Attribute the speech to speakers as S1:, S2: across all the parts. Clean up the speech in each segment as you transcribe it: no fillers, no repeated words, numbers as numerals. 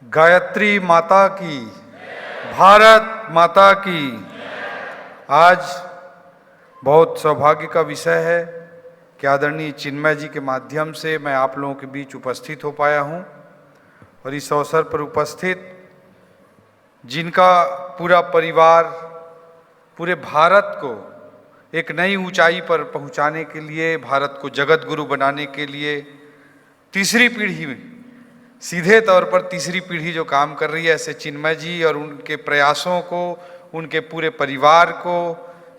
S1: गायत्री माता की, भारत माता की। आज बहुत सौभाग्य का विषय है कि आदरणीय चिन्मय जी के माध्यम से मैं आप लोगों के बीच उपस्थित हो पाया हूं और इस अवसर पर उपस्थित जिनका पूरा परिवार पूरे भारत को एक नई ऊंचाई पर पहुंचाने के लिए, भारत को जगत गुरु बनाने के लिए तीसरी पीढ़ी में, सीधे तौर पर तीसरी पीढ़ी जो काम कर रही है, ऐसे चिन्मय जी और उनके प्रयासों को, उनके पूरे परिवार को,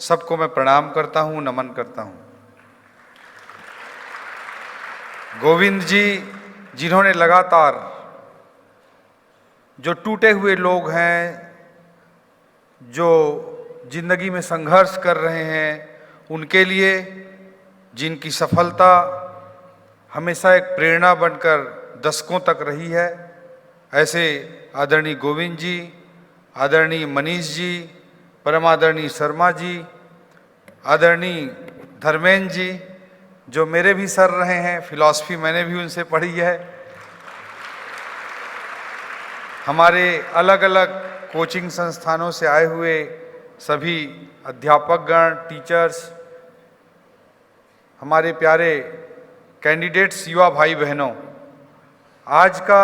S1: सबको मैं प्रणाम करता हूं, नमन करता हूं। गोविंद जी जिन्होंने लगातार, जो टूटे हुए लोग हैं, जो जिंदगी में संघर्ष कर रहे हैं, उनके लिए, जिनकी सफलता हमेशा एक प्रेरणा बनकर दशकों तक रही है, ऐसे आदरणीय गोविंद जी, आदरणीय मनीष जी, परम आदरणीय शर्मा जी, आदरणीय धर्मेंद्र जी, जो मेरे भी सर रहे हैं, फिलॉसफी मैंने भी उनसे पढ़ी है, हमारे अलग अलग कोचिंग संस्थानों से आए हुए सभी अध्यापकगण, टीचर्स, हमारे प्यारे कैंडिडेट्स, युवा भाई बहनों, आज का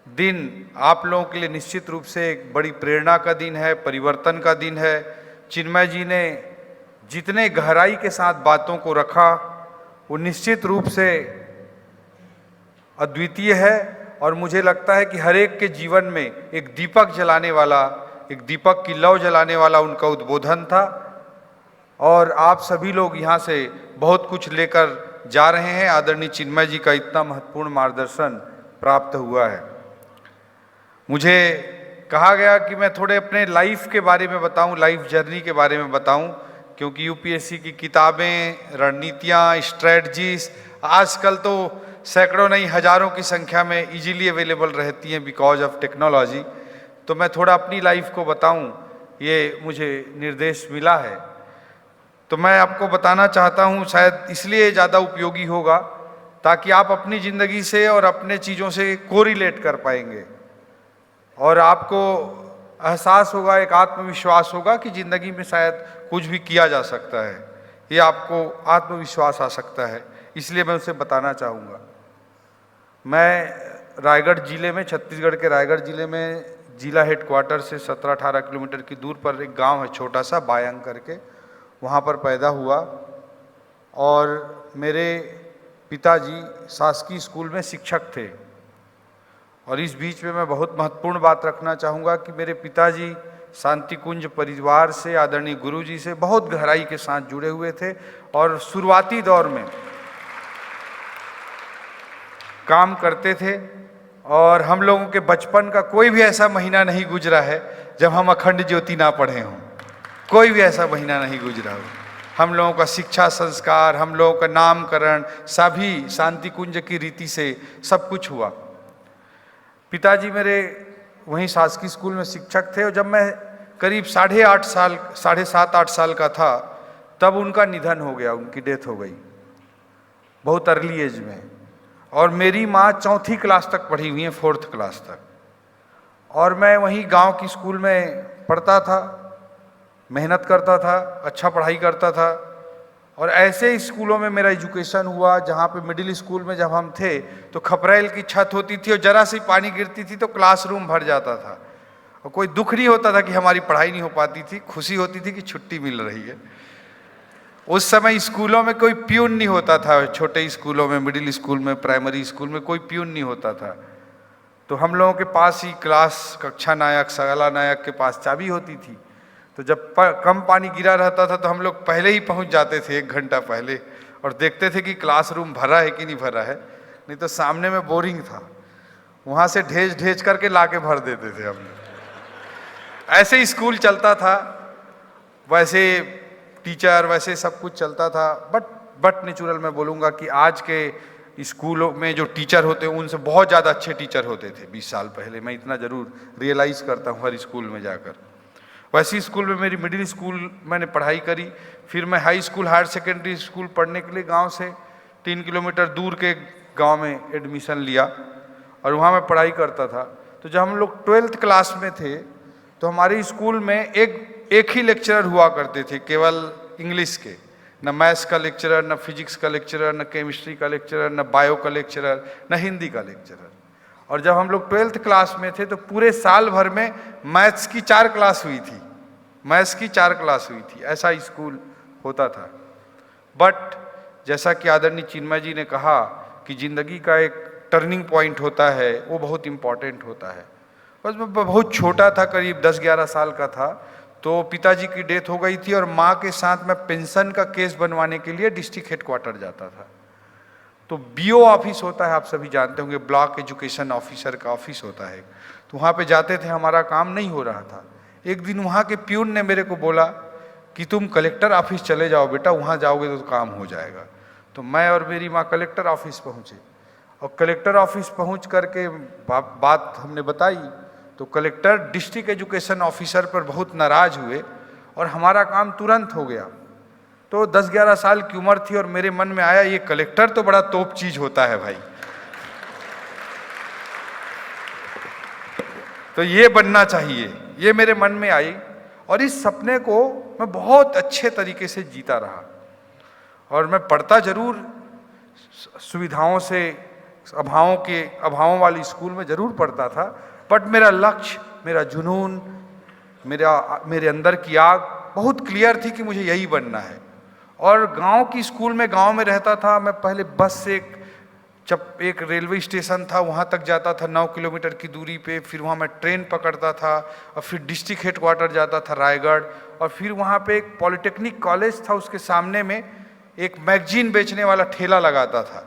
S1: दिन आप लोगों के लिए निश्चित रूप से एक बड़ी प्रेरणा का दिन है, परिवर्तन का दिन है। चिन्मय जी ने जितने गहराई के साथ बातों को रखा, वो निश्चित रूप से अद्वितीय है और मुझे लगता है कि हर एक के जीवन में एक दीपक जलाने वाला, एक दीपक की लौ जलाने वाला उनका उद्बोधन था और आप सभी लोग यहाँ से बहुत कुछ लेकर जा रहे हैं। आदरणीय चिन्मय जी का इतना महत्वपूर्ण मार्गदर्शन प्राप्त हुआ है। मुझे कहा गया कि मैं थोड़े अपने लाइफ के बारे में बताऊं, लाइफ जर्नी के बारे में बताऊं, क्योंकि यूपीएससी की किताबें, रणनीतियां, स्ट्रेटजीज आजकल तो सैकड़ों नहीं हजारों की संख्या में इजीली अवेलेबल रहती हैं बिकॉज ऑफ टेक्नोलॉजी। तो मैं थोड़ा अपनी लाइफ को बताऊं, ये मुझे निर्देश मिला है। तो मैं आपको बताना चाहता हूं, शायद इसलिए ज़्यादा उपयोगी होगा ताकि आप अपनी ज़िंदगी से और अपने चीज़ों से कोरिलेट कर पाएंगे और आपको एहसास होगा, एक आत्मविश्वास होगा कि ज़िंदगी में शायद कुछ भी किया जा सकता है, ये आपको आत्मविश्वास आ सकता है। इसलिए मैं उसे बताना चाहूँगा। मैं रायगढ़ ज़िले में, छत्तीसगढ़ के रायगढ़ ज़िले में, जिला हेडक्वार्टर से 17-18 किलोमीटर की दूर पर एक गांव है छोटा सा, बायंग करके, वहाँ पर पैदा हुआ और मेरे पिताजी शासकीय स्कूल में शिक्षक थे। और इस बीच में मैं बहुत महत्वपूर्ण बात रखना चाहूँगा कि मेरे पिताजी शांति कुंज परिवार से, आदरणीय गुरुजी से बहुत गहराई के साथ जुड़े हुए थे और शुरुआती दौर में काम करते थे और हम लोगों के बचपन का कोई भी ऐसा महीना नहीं गुजरा है जब हम अखंड ज्योति ना पढ़े हों। कोई भी ऐसा महीना नहीं गुजरा हो। हम लोगों का शिक्षा संस्कार, हम लोगों का नामकरण सभी शांति कुंज की रीति से सब कुछ हुआ। पिताजी मेरे वहीं शासकीय स्कूल में शिक्षक थे और जब मैं करीब 7-8 साल का था तब उनका निधन हो गया, उनकी डेथ हो गई बहुत अर्ली एज में। और मेरी माँ 4th क्लास तक पढ़ी हुई है, 4th क्लास तक, और मैं वहीं गांव की स्कूल में पढ़ता था, मेहनत करता था, अच्छा पढ़ाई करता था। और ऐसे स्कूलों में मेरा एजुकेशन हुआ जहाँ पे मिडिल स्कूल में जब हम थे तो खपरेल की छत होती थी और जरा सी पानी गिरती थी तो क्लासरूम भर जाता था और कोई दुख नहीं होता था कि हमारी पढ़ाई नहीं हो पाती थी, खुशी होती थी कि छुट्टी मिल रही है। उस समय स्कूलों में कोई प्यून नहीं होता था, छोटे स्कूलों में, मिडिल स्कूल में, प्राइमरी स्कूल में कोई प्यून नहीं होता था। तो हम लोगों के पास ही क्लास कक्षा नायक, शाला नायक के पास चाबी होती थी। तो जब कम पानी गिरा रहता था तो हम लोग पहले ही पहुंच जाते थे, 1 घंटा पहले, और देखते थे कि क्लासरूम भरा है कि नहीं भरा है। नहीं तो सामने में बोरिंग था, वहाँ से ढेज करके लाके भर देते थे हम लोग। ऐसे स्कूल चलता था, वैसे टीचर, वैसे सब कुछ चलता था। बट नेचुरल मैं बोलूँगा कि आज के स्कूलों में जो टीचर होते हैं उनसे बहुत ज़्यादा अच्छे टीचर होते थे 20 साल पहले। मैं इतना ज़रूर रियलाइज़ करता हूँ हर स्कूल में जाकर। वैसी स्कूल में मेरी मिडिल स्कूल मैंने पढ़ाई करी, फिर मैं high school, higher secondary school पढ़ने के लिए गांव से 3 किलोमीटर दूर के गांव में एडमिशन लिया और वहाँ मैं पढ़ाई करता था। तो जब हम लोग 12th क्लास में थे तो हमारे स्कूल में एक ही लेक्चरर हुआ करते थे, केवल इंग्लिश के। न मैथ्स का लेक्चरर, न फिजिक्स का लेक्चरर, न केमिस्ट्री का लेक्चरर, न बायो का लेक्चरर, न हिंदी का लेक्चरर। और जब हम लोग 12th क्लास में थे तो पूरे साल भर में मैथ्स की 4 क्लास हुई थी, मैथ्स की 4 क्लास हुई थी, ऐसा स्कूल होता था। बट जैसा कि आदरणीय चिन्मय जी ने कहा कि जिंदगी का एक टर्निंग पॉइंट होता है, वो बहुत इम्पॉर्टेंट होता है। बस मैं बहुत छोटा था, करीब 10-11 साल का था, तो पिताजी की डेथ हो गई थी और माँ के साथ मैं पेंशन का केस बनवाने के लिए डिस्ट्रिक्ट हेडक्वार्टर जाता था। तो बीओ ऑफिस होता है, आप सभी जानते होंगे, ब्लॉक एजुकेशन ऑफिसर का ऑफिस होता है। तो वहाँ पे जाते थे, हमारा काम नहीं हो रहा था। एक दिन वहाँ के प्यून ने मेरे को बोला कि तुम कलेक्टर ऑफिस चले जाओ बेटा, वहाँ जाओगे तो काम हो जाएगा। तो मैं और मेरी माँ कलेक्टर ऑफिस पहुँचे और कलेक्टर ऑफिस पहुँच करके बात हमने बताई तो कलेक्टर डिस्ट्रिक्ट एजुकेशन ऑफिसर पर बहुत नाराज हुए और हमारा काम तुरंत हो गया। तो 10-11 साल की उम्र थी और मेरे मन में आया, ये कलेक्टर तो बड़ा तोप चीज होता है भाई, तो ये बनना चाहिए, ये मेरे मन में आई। और इस सपने को मैं बहुत अच्छे तरीके से जीता रहा। और मैं पढ़ता जरूर सुविधाओं से, अभावों वाली स्कूल में जरूर पढ़ता था, बट मेरा लक्ष्य, मेरा जुनून, मेरे अंदर की आग बहुत क्लियर थी कि मुझे यही बनना है। और गांव की स्कूल में, गांव में रहता था मैं। पहले बस से एक रेलवे स्टेशन था, वहां तक जाता था 9 किलोमीटर की दूरी पे, फिर वहां मैं ट्रेन पकड़ता था और फिर डिस्ट्रिक्ट हेडक्वार्टर जाता था रायगढ़। और फिर वहां पे एक पॉलिटेक्निक कॉलेज था, उसके सामने में एक मैगजीन बेचने वाला ठेला लगाता था।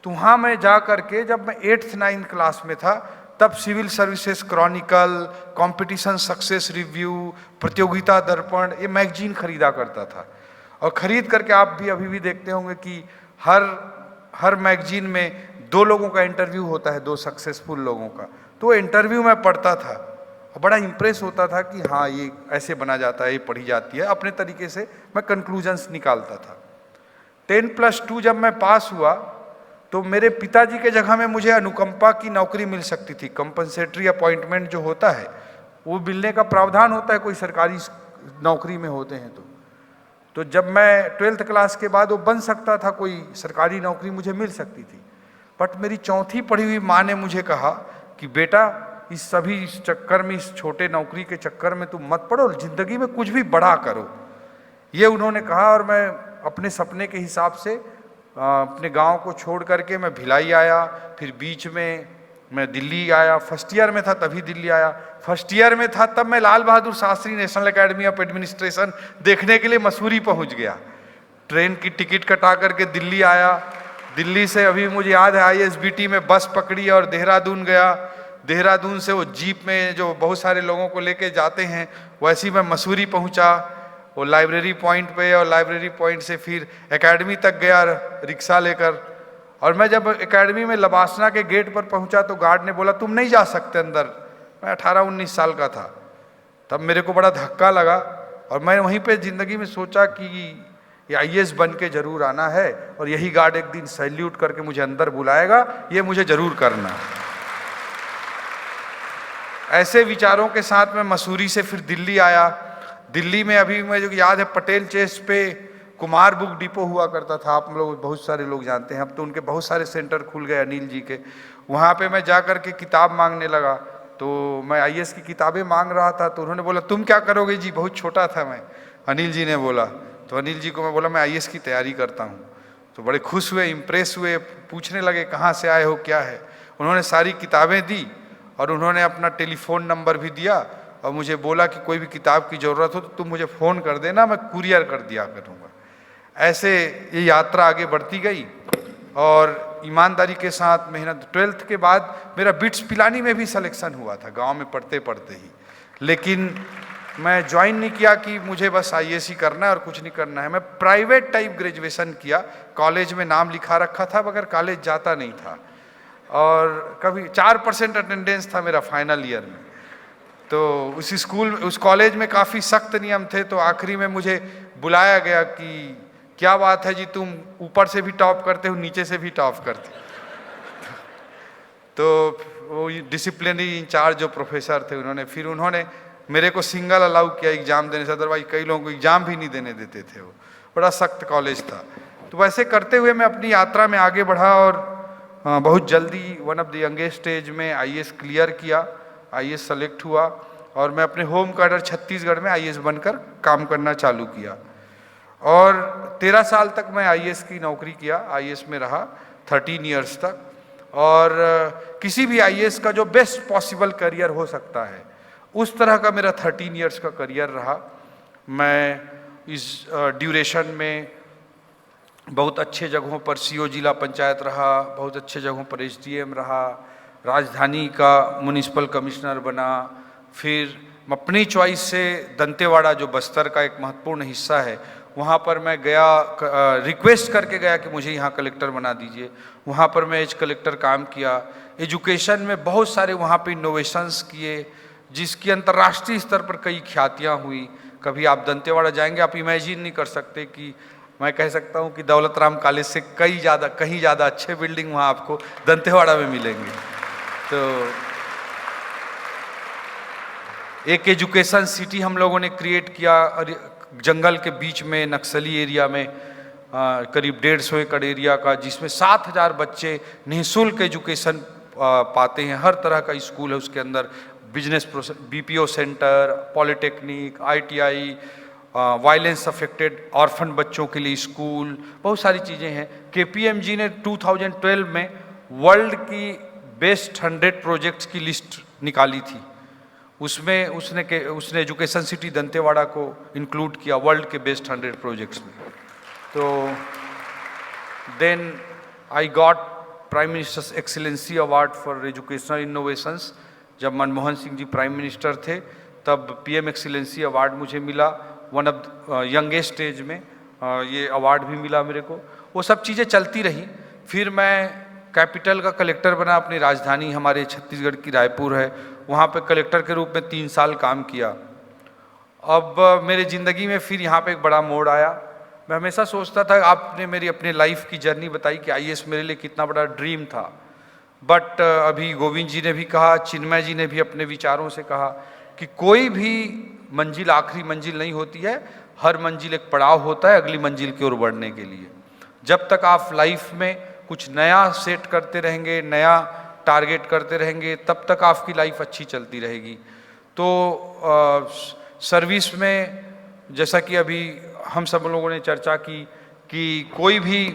S1: तो वहाँ मैं जा करके, जब मैं 8th-9th क्लास में था, तब civil services chronicle, competition success review, Pratiyogita Darpan, ये मैगजीन खरीदा करता था। और खरीद करके आप भी अभी भी देखते होंगे कि हर मैगजीन में 2 लोगों का इंटरव्यू होता है, 2 सक्सेसफुल लोगों का। तो इंटरव्यू मैं पढ़ता था और बड़ा इंप्रेस होता था कि हाँ, ये ऐसे बना जाता है, ये पढ़ी जाती है। अपने तरीके से मैं कंक्लूजन्स निकालता था। 10+2 जब मैं पास हुआ तो मेरे पिताजी के जगह में मुझे अनुकंपा की नौकरी मिल सकती थी। कंपनसेटरी अपॉइंटमेंट जो होता है वो मिलने का प्रावधान होता है, कोई सरकारी नौकरी में होते हैं तो जब मैं 12th क्लास के बाद वो बन सकता था, कोई सरकारी नौकरी मुझे मिल सकती थी। बट मेरी 4थी पढ़ी हुई माँ ने मुझे कहा कि बेटा, इस चक्कर में, इस छोटे नौकरी के चक्कर में तुम मत पड़ो, जिंदगी में कुछ भी बड़ा करो, ये उन्होंने कहा। और मैं अपने सपने के हिसाब से अपने गांव को छोड़ करके मैं भिलाई आया, फिर बीच में मैं दिल्ली आया। फर्स्ट ईयर में था तभी दिल्ली आया। फर्स्ट ईयर में था तब मैं Lal Bahadur Shastri National Academy of Administration देखने के लिए मसूरी पहुंच गया। ट्रेन की टिकट कटा करके दिल्ली आया। दिल्ली से अभी मुझे याद है ISBT में बस पकड़ी और देहरादून गया। देहरादून से वो जीप में जो बहुत सारे लोगों को लेके जाते हैं, वैसे ही मैं मसूरी पहुंचा, वो लाइब्रेरी पॉइंट पे, और लाइब्रेरी पॉइंट से फिर एकेडमी तक गया रिक्शा लेकर। और मैं जब एकेडमी में लबासना के गेट पर पहुंचा तो गार्ड ने बोला तुम नहीं जा सकते अंदर। मैं 18-19 साल का था। तब मेरे को बड़ा धक्का लगा और मैं वहीं पे ज़िंदगी में सोचा कि ये IAS बन के जरूर आना है और यही गार्ड एक दिन सैल्यूट करके मुझे अंदर बुलाएगा, ये मुझे जरूर करना। ऐसे विचारों के साथ मैं मसूरी से फिर दिल्ली आया। दिल्ली में अभी मुझे याद है पटेल चेस्ट पे कुमार बुक डिपो हुआ करता था, आप लोग बहुत सारे लोग जानते हैं। अब तो उनके बहुत सारे सेंटर खुल गए अनिल जी के। वहाँ पे मैं जा कर के किताब मांगने लगा, तो मैं IAS की किताबें मांग रहा था। तो उन्होंने बोला तुम क्या करोगे जी, बहुत छोटा था मैं, अनिल जी ने बोला। तो अनिल जी को मैं बोला मैं IAS की तैयारी करता हूँ। तो बड़े खुश हुए, इम्प्रेस हुए, पूछने लगे कहाँ से आए हो, क्या है। उन्होंने सारी किताबें दी और उन्होंने अपना टेलीफोन नंबर भी दिया और मुझे बोला कि कोई भी किताब की ज़रूरत हो तो तुम मुझे फ़ोन कर देना, मैं कुरियर कर दिया करूँगा। ऐसे ये यात्रा आगे बढ़ती गई और ईमानदारी के साथ मेहनत। 12th के बाद मेरा बिट्स पिलानी में भी सिलेक्शन हुआ था, गांव में पढ़ते पढ़ते ही। लेकिन मैं ज्वाइन नहीं किया कि मुझे बस IAS ही करना है और कुछ नहीं करना है। मैं प्राइवेट टाइप ग्रेजुएशन किया, कॉलेज में नाम लिखा रखा था मगर कॉलेज जाता नहीं था। और कभी 4% अटेंडेंस था मेरा फाइनल ईयर में। तो उस कॉलेज में काफ़ी सख्त नियम थे। तो आखिरी में मुझे बुलाया गया कि क्या बात है जी, तुम ऊपर से भी टॉप करते हो, नीचे से भी टॉप करते हो। तो वो डिसिप्लिनरी इंचार्ज जो प्रोफेसर थे उन्होंने मेरे को सिंगल अलाउ किया एग्ज़ाम देने से, अदरवाइज कई लोगों को एग्ज़ाम भी नहीं देने देते थे। वो बड़ा सख्त कॉलेज था। तो वैसे करते हुए मैं अपनी यात्रा में आगे बढ़ा और बहुत जल्दी one of the youngest age में आईएएस क्लियर किया, आईएएस सेलेक्ट हुआ और मैं अपने होम कैडर छत्तीसगढ़ में आईएएस बनकर काम करना चालू किया। और 13 साल तक मैं आईएएस की नौकरी किया, आईएएस में रहा 13 ईयर्स तक। और किसी भी आईएएस का जो बेस्ट पॉसिबल करियर हो सकता है उस तरह का मेरा 13 ईयर्स का करियर रहा। मैं इस ड्यूरेशन में बहुत अच्छे जगहों पर सीओ जिला पंचायत रहा, बहुत अच्छे जगहों पर एसडीएम रहा, राजधानी का म्युनिसिपल कमिश्नर बना, फिर अपनी चॉइस से दंतेवाड़ा जो बस्तर का एक महत्वपूर्ण हिस्सा है वहाँ पर मैं गया, रिक्वेस्ट करके गया कि मुझे यहाँ कलेक्टर बना दीजिए। वहाँ पर मैं एज कलेक्टर काम किया। एजुकेशन में बहुत सारे वहाँ पे इनोवेशंस किए जिसकी अंतर्राष्ट्रीय स्तर पर कई ख्यातियाँ हुई। कभी आप दंतेवाड़ा जाएंगे, आप इमेजिन नहीं कर सकते कि मैं कह सकता हूँ कि दौलत राम कॉलेज से कहीं ज़्यादा अच्छे बिल्डिंग वहाँ आपको दंतेवाड़ा में मिलेंगे। तो एक एजुकेशन सिटी हम लोगों ने क्रिएट किया जंगल के बीच में, नक्सली एरिया में, करीब 150 एकड़ एरिया का, जिसमें 7000 बच्चे निःशुल्क एजुकेशन पाते हैं। हर तरह का स्कूल है उसके अंदर, business BPO centre, polytechnic, ITI, violence affected orphan बच्चों के लिए स्कूल, बहुत सारी चीज़ें हैं। केपीएमजी ने 2012 में वर्ल्ड की बेस्ट 100 प्रोजेक्ट्स की लिस्ट निकाली थी। उसमें उसने एजुकेशन सिटी दंतेवाड़ा को इंक्लूड किया वर्ल्ड के बेस्ट 100 प्रोजेक्ट्स में। तो then I got prime minister's excellency award for educational innovations. जब मनमोहन सिंह जी प्राइम मिनिस्टर थे तब पीएम एक्सीलेंसी अवार्ड मुझे मिला, वन ऑफ यंगेस्ट एज में ये अवार्ड भी मिला मेरे को। वो सब चीज़ें चलती रही। फिर मैं कैपिटल का कलेक्टर बना, अपनी राजधानी हमारे छत्तीसगढ़ की रायपुर है, वहाँ पे कलेक्टर के रूप में 3 साल काम किया। अब मेरे ज़िंदगी में फिर यहाँ पे एक बड़ा मोड़ आया। मैं हमेशा सोचता था, आपने मेरी अपने लाइफ की जर्नी बताई कि आईएएस मेरे लिए कितना बड़ा ड्रीम था, बट अभी गोविंद जी ने भी कहा, चिन्मय जी ने भी अपने विचारों से कहा कि कोई भी मंजिल आखिरी मंजिल नहीं होती है, हर मंजिल एक पड़ाव होता है अगली मंजिल की ओर बढ़ने के लिए। जब तक आप लाइफ में कुछ नया सेट करते रहेंगे, नया टारगेट करते रहेंगे, तब तक आपकी लाइफ अच्छी चलती रहेगी। तो सर्विस में जैसा कि अभी हम सब लोगों ने चर्चा की कि कोई भी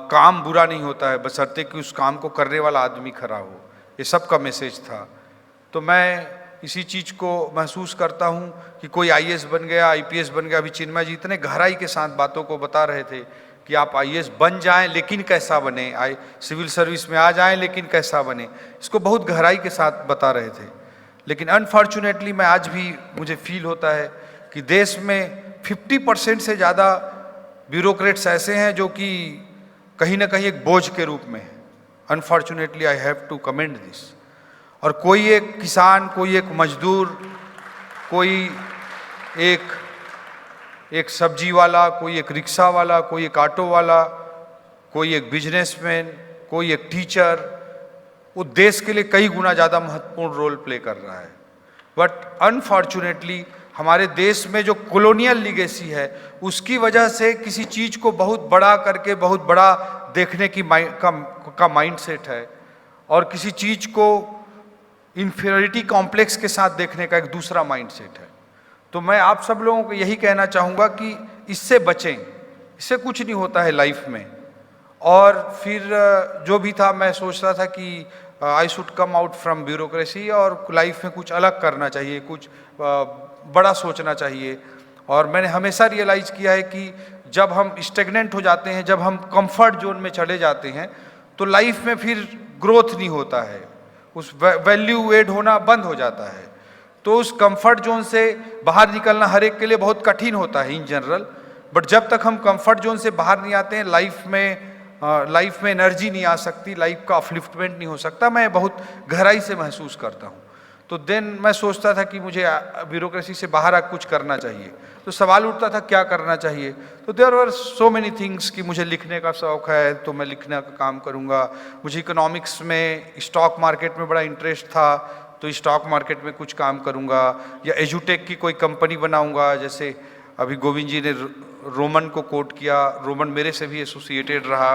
S1: काम बुरा नहीं होता है बशर्ते कि उस काम को करने वाला आदमी खरा हो, ये सब का मैसेज था। तो मैं इसी चीज़ को महसूस करता हूँ कि कोई आईएएस बन गया, आईपीएस बन गया। अभी चिन्मय जी इतने गहराई के साथ बातों को बता रहे थे कि आप आईएएस बन जाएं लेकिन कैसा बने, सिविल सर्विस में आ जाएं लेकिन कैसा बने, इसको बहुत गहराई के साथ बता रहे थे। लेकिन अनफॉर्चुनेटली मैं आज भी मुझे फील होता है कि देश में 50% से ज़्यादा ब्यूरोक्रेट्स ऐसे हैं जो कि कहीं ना कहीं एक बोझ के रूप में है। Unfortunately I have to comment this. और कोई एक किसान, कोई एक मजदूर, कोई एक सब्जी वाला, कोई एक रिक्शा वाला, कोई एक ऑटो वाला, कोई एक बिजनेसमैन, कोई एक टीचर, वो देश के लिए कई गुना ज़्यादा महत्वपूर्ण रोल प्ले कर रहा है। बट अनफॉर्चुनेटली हमारे देश में जो कॉलोनियल लीगेसी है उसकी वजह से किसी चीज़ को बहुत बड़ा करके बहुत बड़ा देखने की का माइंडसेट है, और किसी चीज़ को इन्फीरियरिटी कॉम्प्लेक्स के साथ देखने का एक दूसरा माइंडसेट है। तो मैं आप सब लोगों को यही कहना चाहूँगा कि इससे बचें, इससे कुछ नहीं होता है लाइफ में। और फिर जो भी था, मैं सोच रहा था कि I should come out from bureaucracy और लाइफ में कुछ अलग करना चाहिए, कुछ बड़ा सोचना चाहिए। और मैंने हमेशा रियलाइज़ किया है कि जब हम स्टेगनेंट हो जाते हैं, जब हम कंफर्ट जोन में चले जाते हैं, तो लाइफ में फिर ग्रोथ नहीं होता है, उस वैल्यू एड होना बंद हो जाता है। तो उस कंफर्ट जोन से बाहर निकलना हर एक के लिए बहुत कठिन होता है इन जनरल। बट जब तक हम कंफर्ट जोन से बाहर नहीं आते हैं, लाइफ में एनर्जी नहीं आ सकती, लाइफ का अपलिफ्टमेंट नहीं हो सकता। मैं बहुत गहराई से महसूस करता हूँ। तो देन मैं सोचता था कि मुझे ब्यूरोक्रेसी से बाहर आकर कुछ करना चाहिए। तो सवाल उठता था क्या करना चाहिए। तो there were so many things कि मुझे लिखने का शौक़ है तो मैं लिखने का काम करूँगा, मुझे इकोनॉमिक्स में स्टॉक मार्केट में बड़ा इंटरेस्ट था तो स्टॉक मार्केट में कुछ काम करूँगा, या एजुटेक की कोई कंपनी बनाऊँगा। जैसे अभी गोविंद जी ने रोमन को कोट किया, रोमन मेरे से भी एसोसिएटेड रहा।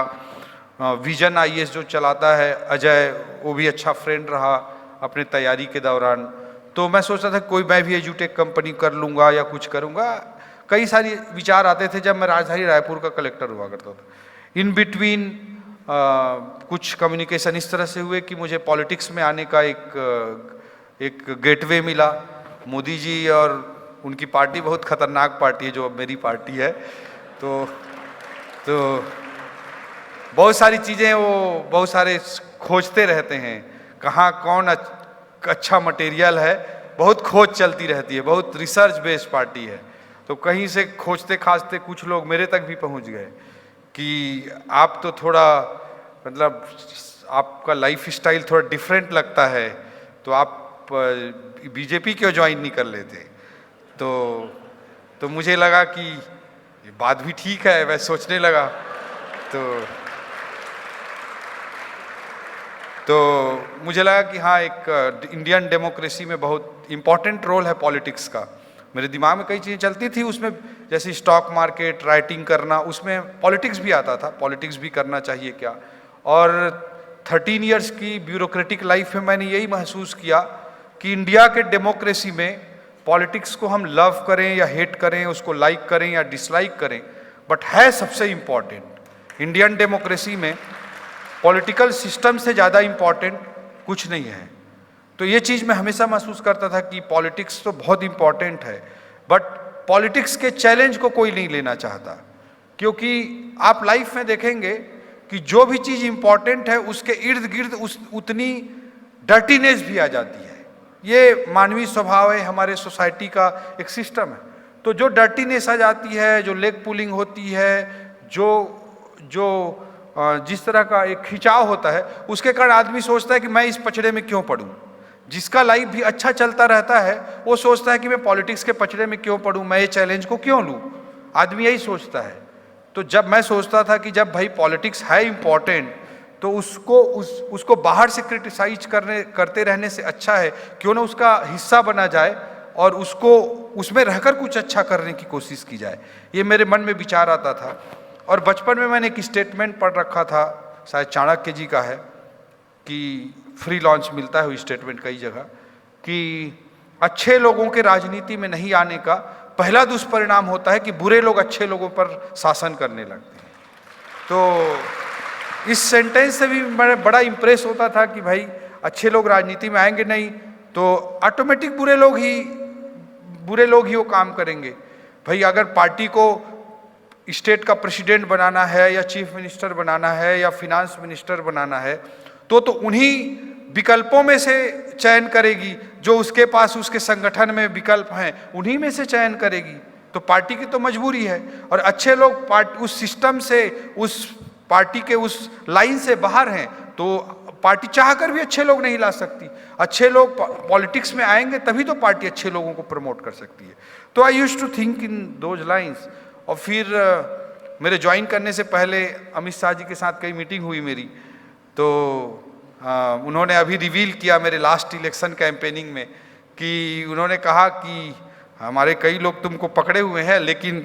S1: विजन आईएएस जो चलाता है अजय, वो भी अच्छा फ्रेंड रहा अपने तैयारी के दौरान। तो मैं सोचता था कोई मैं भी एजुटेक कंपनी कर लूँगा या कुछ करूँगा। कई सारे विचार आते थे जब मैं राजधानी रायपुर का कलेक्टर हुआ करता था। इन बिटवीन कुछ कम्युनिकेशन इस तरह से हुए कि मुझे पॉलिटिक्स में आने का एक गेटवे मिला। मोदी जी और उनकी पार्टी बहुत खतरनाक पार्टी है जो अब मेरी पार्टी है। तो बहुत सारी चीज़ें वो बहुत सारे खोजते रहते हैं, कहाँ कौन अच्छा मटेरियल है, बहुत खोज चलती रहती है, बहुत रिसर्च बेस्ड पार्टी है। तो कहीं से खोजते खाजते कुछ लोग मेरे तक भी पहुंच गए कि आप तो थोड़ा मतलब आपका लाइफ स्टाइल थोड़ा डिफरेंट लगता है, तो आप बीजेपी क्यों ज्वाइन नहीं कर लेते। तो मुझे लगा कि ये बात भी ठीक है, मैं सोचने लगा। तो मुझे लगा कि हाँ, एक इंडियन डेमोक्रेसी में बहुत इम्पॉर्टेंट रोल है पॉलिटिक्स का। मेरे दिमाग में कई चीज़ें चलती थी, उसमें जैसे स्टॉक मार्केट, राइटिंग करना, उसमें पॉलिटिक्स भी आता था, पॉलिटिक्स भी करना चाहिए क्या। और 13 इयर्स की ब्यूरोक्रेटिक लाइफ में मैंने यही महसूस किया कि इंडिया के डेमोक्रेसी में पॉलिटिक्स को हम लव करें या हेट करें, उसको लाइक करें या डिसलाइक करें, बट है सबसे इम्पॉर्टेंट इंडियन डेमोक्रेसी में पॉलिटिकल सिस्टम से ज़्यादा इम्पॉर्टेंट कुछ नहीं है। तो ये चीज़ मैं हमेशा महसूस करता था कि पॉलिटिक्स तो बहुत इम्पॉर्टेंट है, बट पॉलिटिक्स के चैलेंज को कोई नहीं लेना चाहता। क्योंकि आप लाइफ में देखेंगे कि जो भी चीज़ इम्पॉर्टेंट है उसके इर्द गिर्द उतनी डर्टीनेस भी आ जाती है। ये मानवीय स्वभाव है, हमारे सोसाइटी का एक सिस्टम है। तो जो डर्टीनेस आ जाती है, जो लेग पुलिंग होती है, जो जिस तरह का एक खिंचाव होता है, उसके कारण आदमी सोचता है कि मैं इस पचड़े में क्यों पड़ूं। जिसका लाइफ भी अच्छा चलता रहता है वो सोचता है कि मैं पॉलिटिक्स के पचड़े में क्यों पड़ूं, मैं ये चैलेंज को क्यों लूं। आदमी यही सोचता है। तो जब मैं सोचता था कि जब भाई पॉलिटिक्स है इम्पॉर्टेंट, तो उसको बाहर से क्रिटिसाइज करते रहने से अच्छा है क्यों ना उसका हिस्सा बना जाए और उसको उसमें रहकर कुछ अच्छा करने की कोशिश की जाए। ये मेरे मन में विचार आता था। और बचपन में मैंने एक स्टेटमेंट पढ़ रखा था, शायद चाणक्य जी का है, कि फ्री लॉन्च मिलता है वो स्टेटमेंट कई जगह, कि अच्छे लोगों के राजनीति में नहीं आने का पहला दुष्परिणाम होता है कि बुरे लोग अच्छे लोगों पर शासन करने लगते हैं। तो इस सेंटेंस से भी मैं बड़ा इंप्रेस होता था कि भाई अच्छे लोग राजनीति में आएंगे नहीं तो ऑटोमेटिक बुरे लोग ही वो काम करेंगे। भाई अगर पार्टी को स्टेट का प्रेसिडेंट बनाना है या चीफ मिनिस्टर बनाना है या फिनांस मिनिस्टर बनाना है तो उन्हीं विकल्पों में से चयन करेगी, जो उसके पास उसके संगठन में विकल्प हैं उन्हीं में से चयन करेगी। तो पार्टी की तो मजबूरी है। और अच्छे लोग उस सिस्टम से, उस पार्टी के उस लाइन से बाहर हैं तो पार्टी चाहकर भी अच्छे लोग नहीं ला सकती। अच्छे लोग पॉलिटिक्स में आएंगे तभी तो पार्टी अच्छे लोगों को प्रमोट कर सकती है। तो I used to think in those lines. और फिर मेरे ज्वाइन करने से पहले अमित शाह जी के साथ कई मीटिंग हुई मेरी, तो उन्होंने अभी रिवील किया मेरे लास्ट इलेक्शन कैंपेनिंग में कि उन्होंने कहा कि हमारे कई लोग तुमको पकड़े हुए हैं लेकिन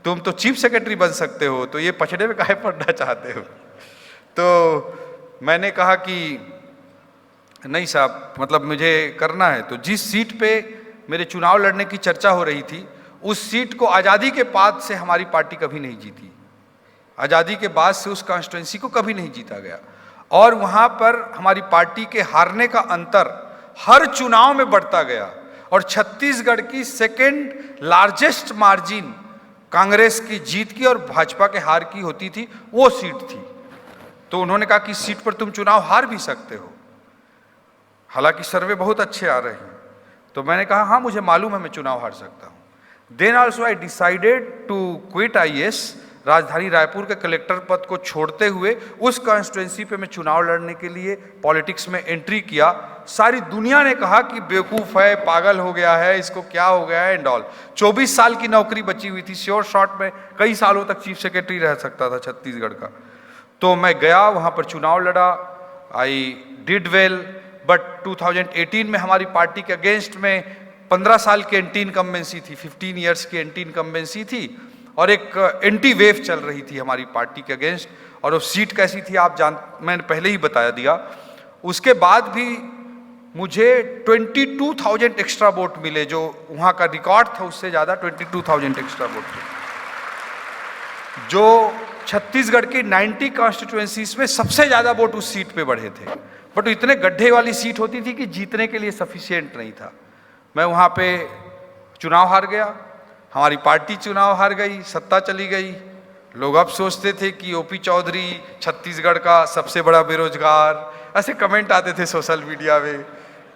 S1: तुम तो चीफ सेक्रेटरी बन सकते हो, तो ये पछड़े में काहे पड़ना चाहते हो। तो मैंने कहा कि नहीं साहब, मतलब मुझे करना है। तो जिस सीट पे मेरे चुनाव लड़ने की चर्चा हो रही थी उस सीट को आज़ादी के बाद से हमारी पार्टी कभी नहीं जीती। आज़ादी के बाद से उस कॉन्स्टिट्यूंसी को कभी नहीं जीता गया और वहाँ पर हमारी पार्टी के हारने का अंतर हर चुनाव में बढ़ता गया और छत्तीसगढ़ की सेकेंड लार्जेस्ट मार्जिन कांग्रेस की जीत की और भाजपा के हार की होती थी, वो सीट थी। तो उन्होंने कहा कि इस सीट पर तुम चुनाव हार भी सकते हो, हालांकि सर्वे बहुत अच्छे आ रहे हैं। तो मैंने कहा हाँ मुझे मालूम है मैं चुनाव हार सकता हूँ। Then also I decided to quit IAS राजधानी रायपुर के कलेक्टर पद को छोड़ते हुए उस कॉन्स्टिट्यूंसी पे मैं चुनाव लड़ने के लिए पॉलिटिक्स में एंट्री किया। सारी दुनिया ने कहा कि बेवकूफ़ है, पागल हो गया है, इसको क्या हो गया है एंड ऑल। 24 साल की नौकरी बची हुई थी, श्योर शॉट में कई सालों तक चीफ सेक्रेटरी रह सकता था छत्तीसगढ़ का। तो मैं गया, वहाँ पर चुनाव लड़ा, आई डिड वेल, बट 2018 में हमारी पार्टी के अगेंस्ट में 15 साल की एंटी इनकम्बेंसी थी, 15 ईयर्स की एंटी इनकम्बेंसी थी और एक एंटी वेव चल रही थी हमारी पार्टी के अगेंस्ट। और वो सीट कैसी थी मैंने पहले ही बता दिया। उसके बाद भी मुझे 22,000 एक्स्ट्रा वोट मिले, जो वहाँ का रिकॉर्ड था उससे ज़्यादा 22,000 एक्स्ट्रा वोट थे, जो छत्तीसगढ़ की 90 कॉन्स्टिट्यूएंसीज में सबसे ज़्यादा वोट उस सीट पे बढ़े थे। बट इतने गड्ढे वाली सीट होती थी कि जीतने के लिए सफिशिएंट नहीं था। मैं वहाँ पे चुनाव हार गया, हमारी पार्टी चुनाव हार गई, सत्ता चली गई। लोग अब सोचते थे कि ओपी चौधरी छत्तीसगढ़ का सबसे बड़ा बेरोजगार, ऐसे कमेंट आते थे सोशल मीडिया में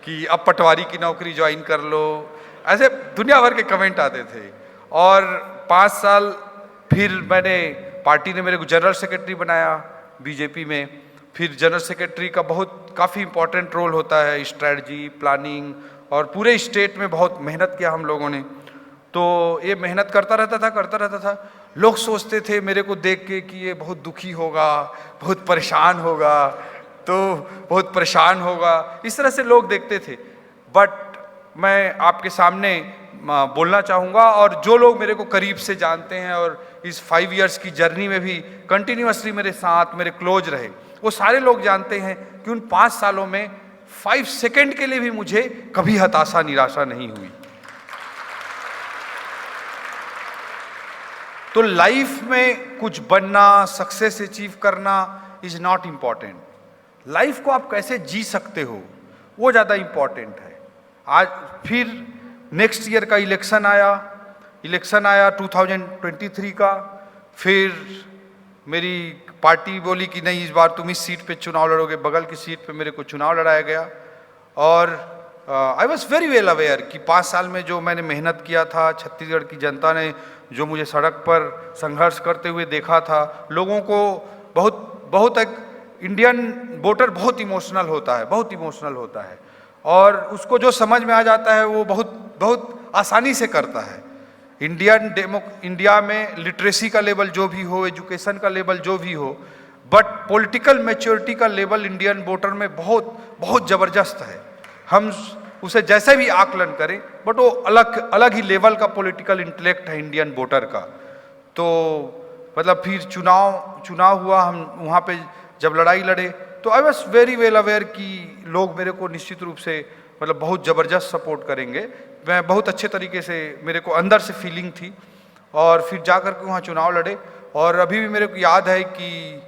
S1: कि अब पटवारी की नौकरी ज्वाइन कर लो, ऐसे दुनिया भर के कमेंट आते थे। और 5 साल फिर पार्टी ने मेरे को जनरल सेक्रेटरी बनाया बीजेपी में। फिर जनरल सेक्रेटरी का काफ़ी इंपॉर्टेंट रोल होता है, स्ट्रैटेजी, प्लानिंग, और पूरे स्टेट में बहुत मेहनत किया हम लोगों ने। तो ये मेहनत करता रहता था। लोग सोचते थे मेरे को देख के कि ये बहुत दुखी होगा, बहुत परेशान होगा, तो बहुत परेशान होगा, इस तरह से लोग देखते थे। बट मैं आपके सामने बोलना चाहूँगा, और जो लोग मेरे को करीब से जानते हैं और इस 5 इयर्स की जर्नी में भी कंटिन्यूअसली मेरे साथ, मेरे क्लोज रहे, वो सारे लोग जानते हैं कि उन 5 सालों में 5 सेकंड के लिए भी मुझे कभी हताशा, निराशा नहीं हुई। तो लाइफ में कुछ बनना, सक्सेस अचीव करना इज नॉट इम्पॉर्टेंट। लाइफ को आप कैसे जी सकते हो वो ज़्यादा इम्पॉर्टेंट है। आज फिर नेक्स्ट ईयर का इलेक्शन आया 2023 का। फिर मेरी पार्टी बोली कि नहीं, इस बार तुम इस सीट पे चुनाव लड़ोगे। बगल की सीट पे मेरे को चुनाव लड़ाया गया। और I was very well aware कि 5 साल में जो मैंने मेहनत किया था, छत्तीसगढ़ की जनता ने जो मुझे सड़क पर संघर्ष करते हुए देखा था, लोगों को बहुत एक इंडियन वोटर बहुत इमोशनल होता है, और उसको जो समझ में आ जाता है वो बहुत आसानी से करता है। इंडिया में लिटरेसी का लेवल जो भी हो, एजुकेशन का लेवल जो भी हो, बट पॉलिटिकल मैच्योरिटी का लेवल इंडियन वोटर में बहुत ज़बरदस्त है। हम उसे जैसे भी आकलन करें, बट वो अलग ही लेवल का पॉलिटिकल इंटेलेक्ट है इंडियन वोटर का। तो मतलब फिर चुनाव हुआ, हम वहाँ पे जब लड़ाई लड़े तो I was very well aware कि लोग मेरे को निश्चित रूप से मतलब बहुत ज़बरदस्त सपोर्ट करेंगे। मैं बहुत अच्छे तरीके से, मेरे को अंदर से फीलिंग थी। और फिर जा कर के वहाँ चुनाव लड़े। और अभी भी मेरे को याद है कि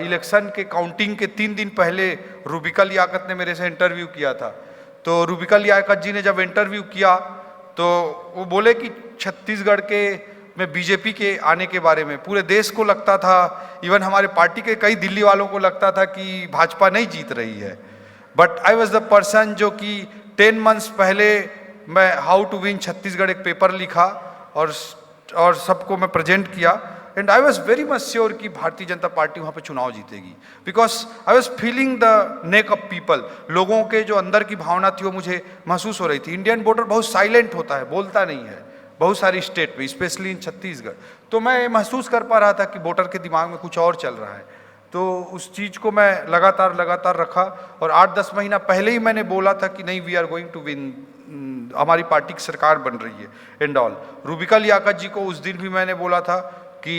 S1: इलेक्शन के काउंटिंग के 3 दिन पहले रूबिका लियाकत ने मेरे से इंटरव्यू किया था। तो रूबिका लियाकत जी ने जब इंटरव्यू किया तो वो बोले कि छत्तीसगढ़ में बीजेपी के आने के बारे में पूरे देश को लगता था, इवन हमारे पार्टी के कई दिल्ली वालों को लगता था कि भाजपा नहीं जीत रही है। But I was the person जो कि 10 मंथ्स पहले मैं हाउ टू विन छत्तीसगढ़ एक पेपर लिखा और सबको मैं प्रेजेंट किया। And I was very much sure कि भारतीय जनता पार्टी वहाँ पे चुनाव जीतेगी, because I was feeling the neck of people. लोगों के जो अंदर की भावना थी वो मुझे महसूस हो रही थी। इंडियन वोटर बहुत साइलेंट होता है, बोलता नहीं है बहुत सारी स्टेट में, स्पेशली इन छत्तीसगढ़। तो मैं महसूस कर पा रहा था कि वोटर के दिमाग में कुछ और चल रहा है। तो उस चीज़ को मैं लगातार रखा। और 8-10 महीना पहले ही मैंने बोला था कि नहीं, we are going to win, हमारी पार्टी की सरकार बन रही है एंड ऑल। रूबिका लियाकत जी को उस दिन भी मैंने बोला था कि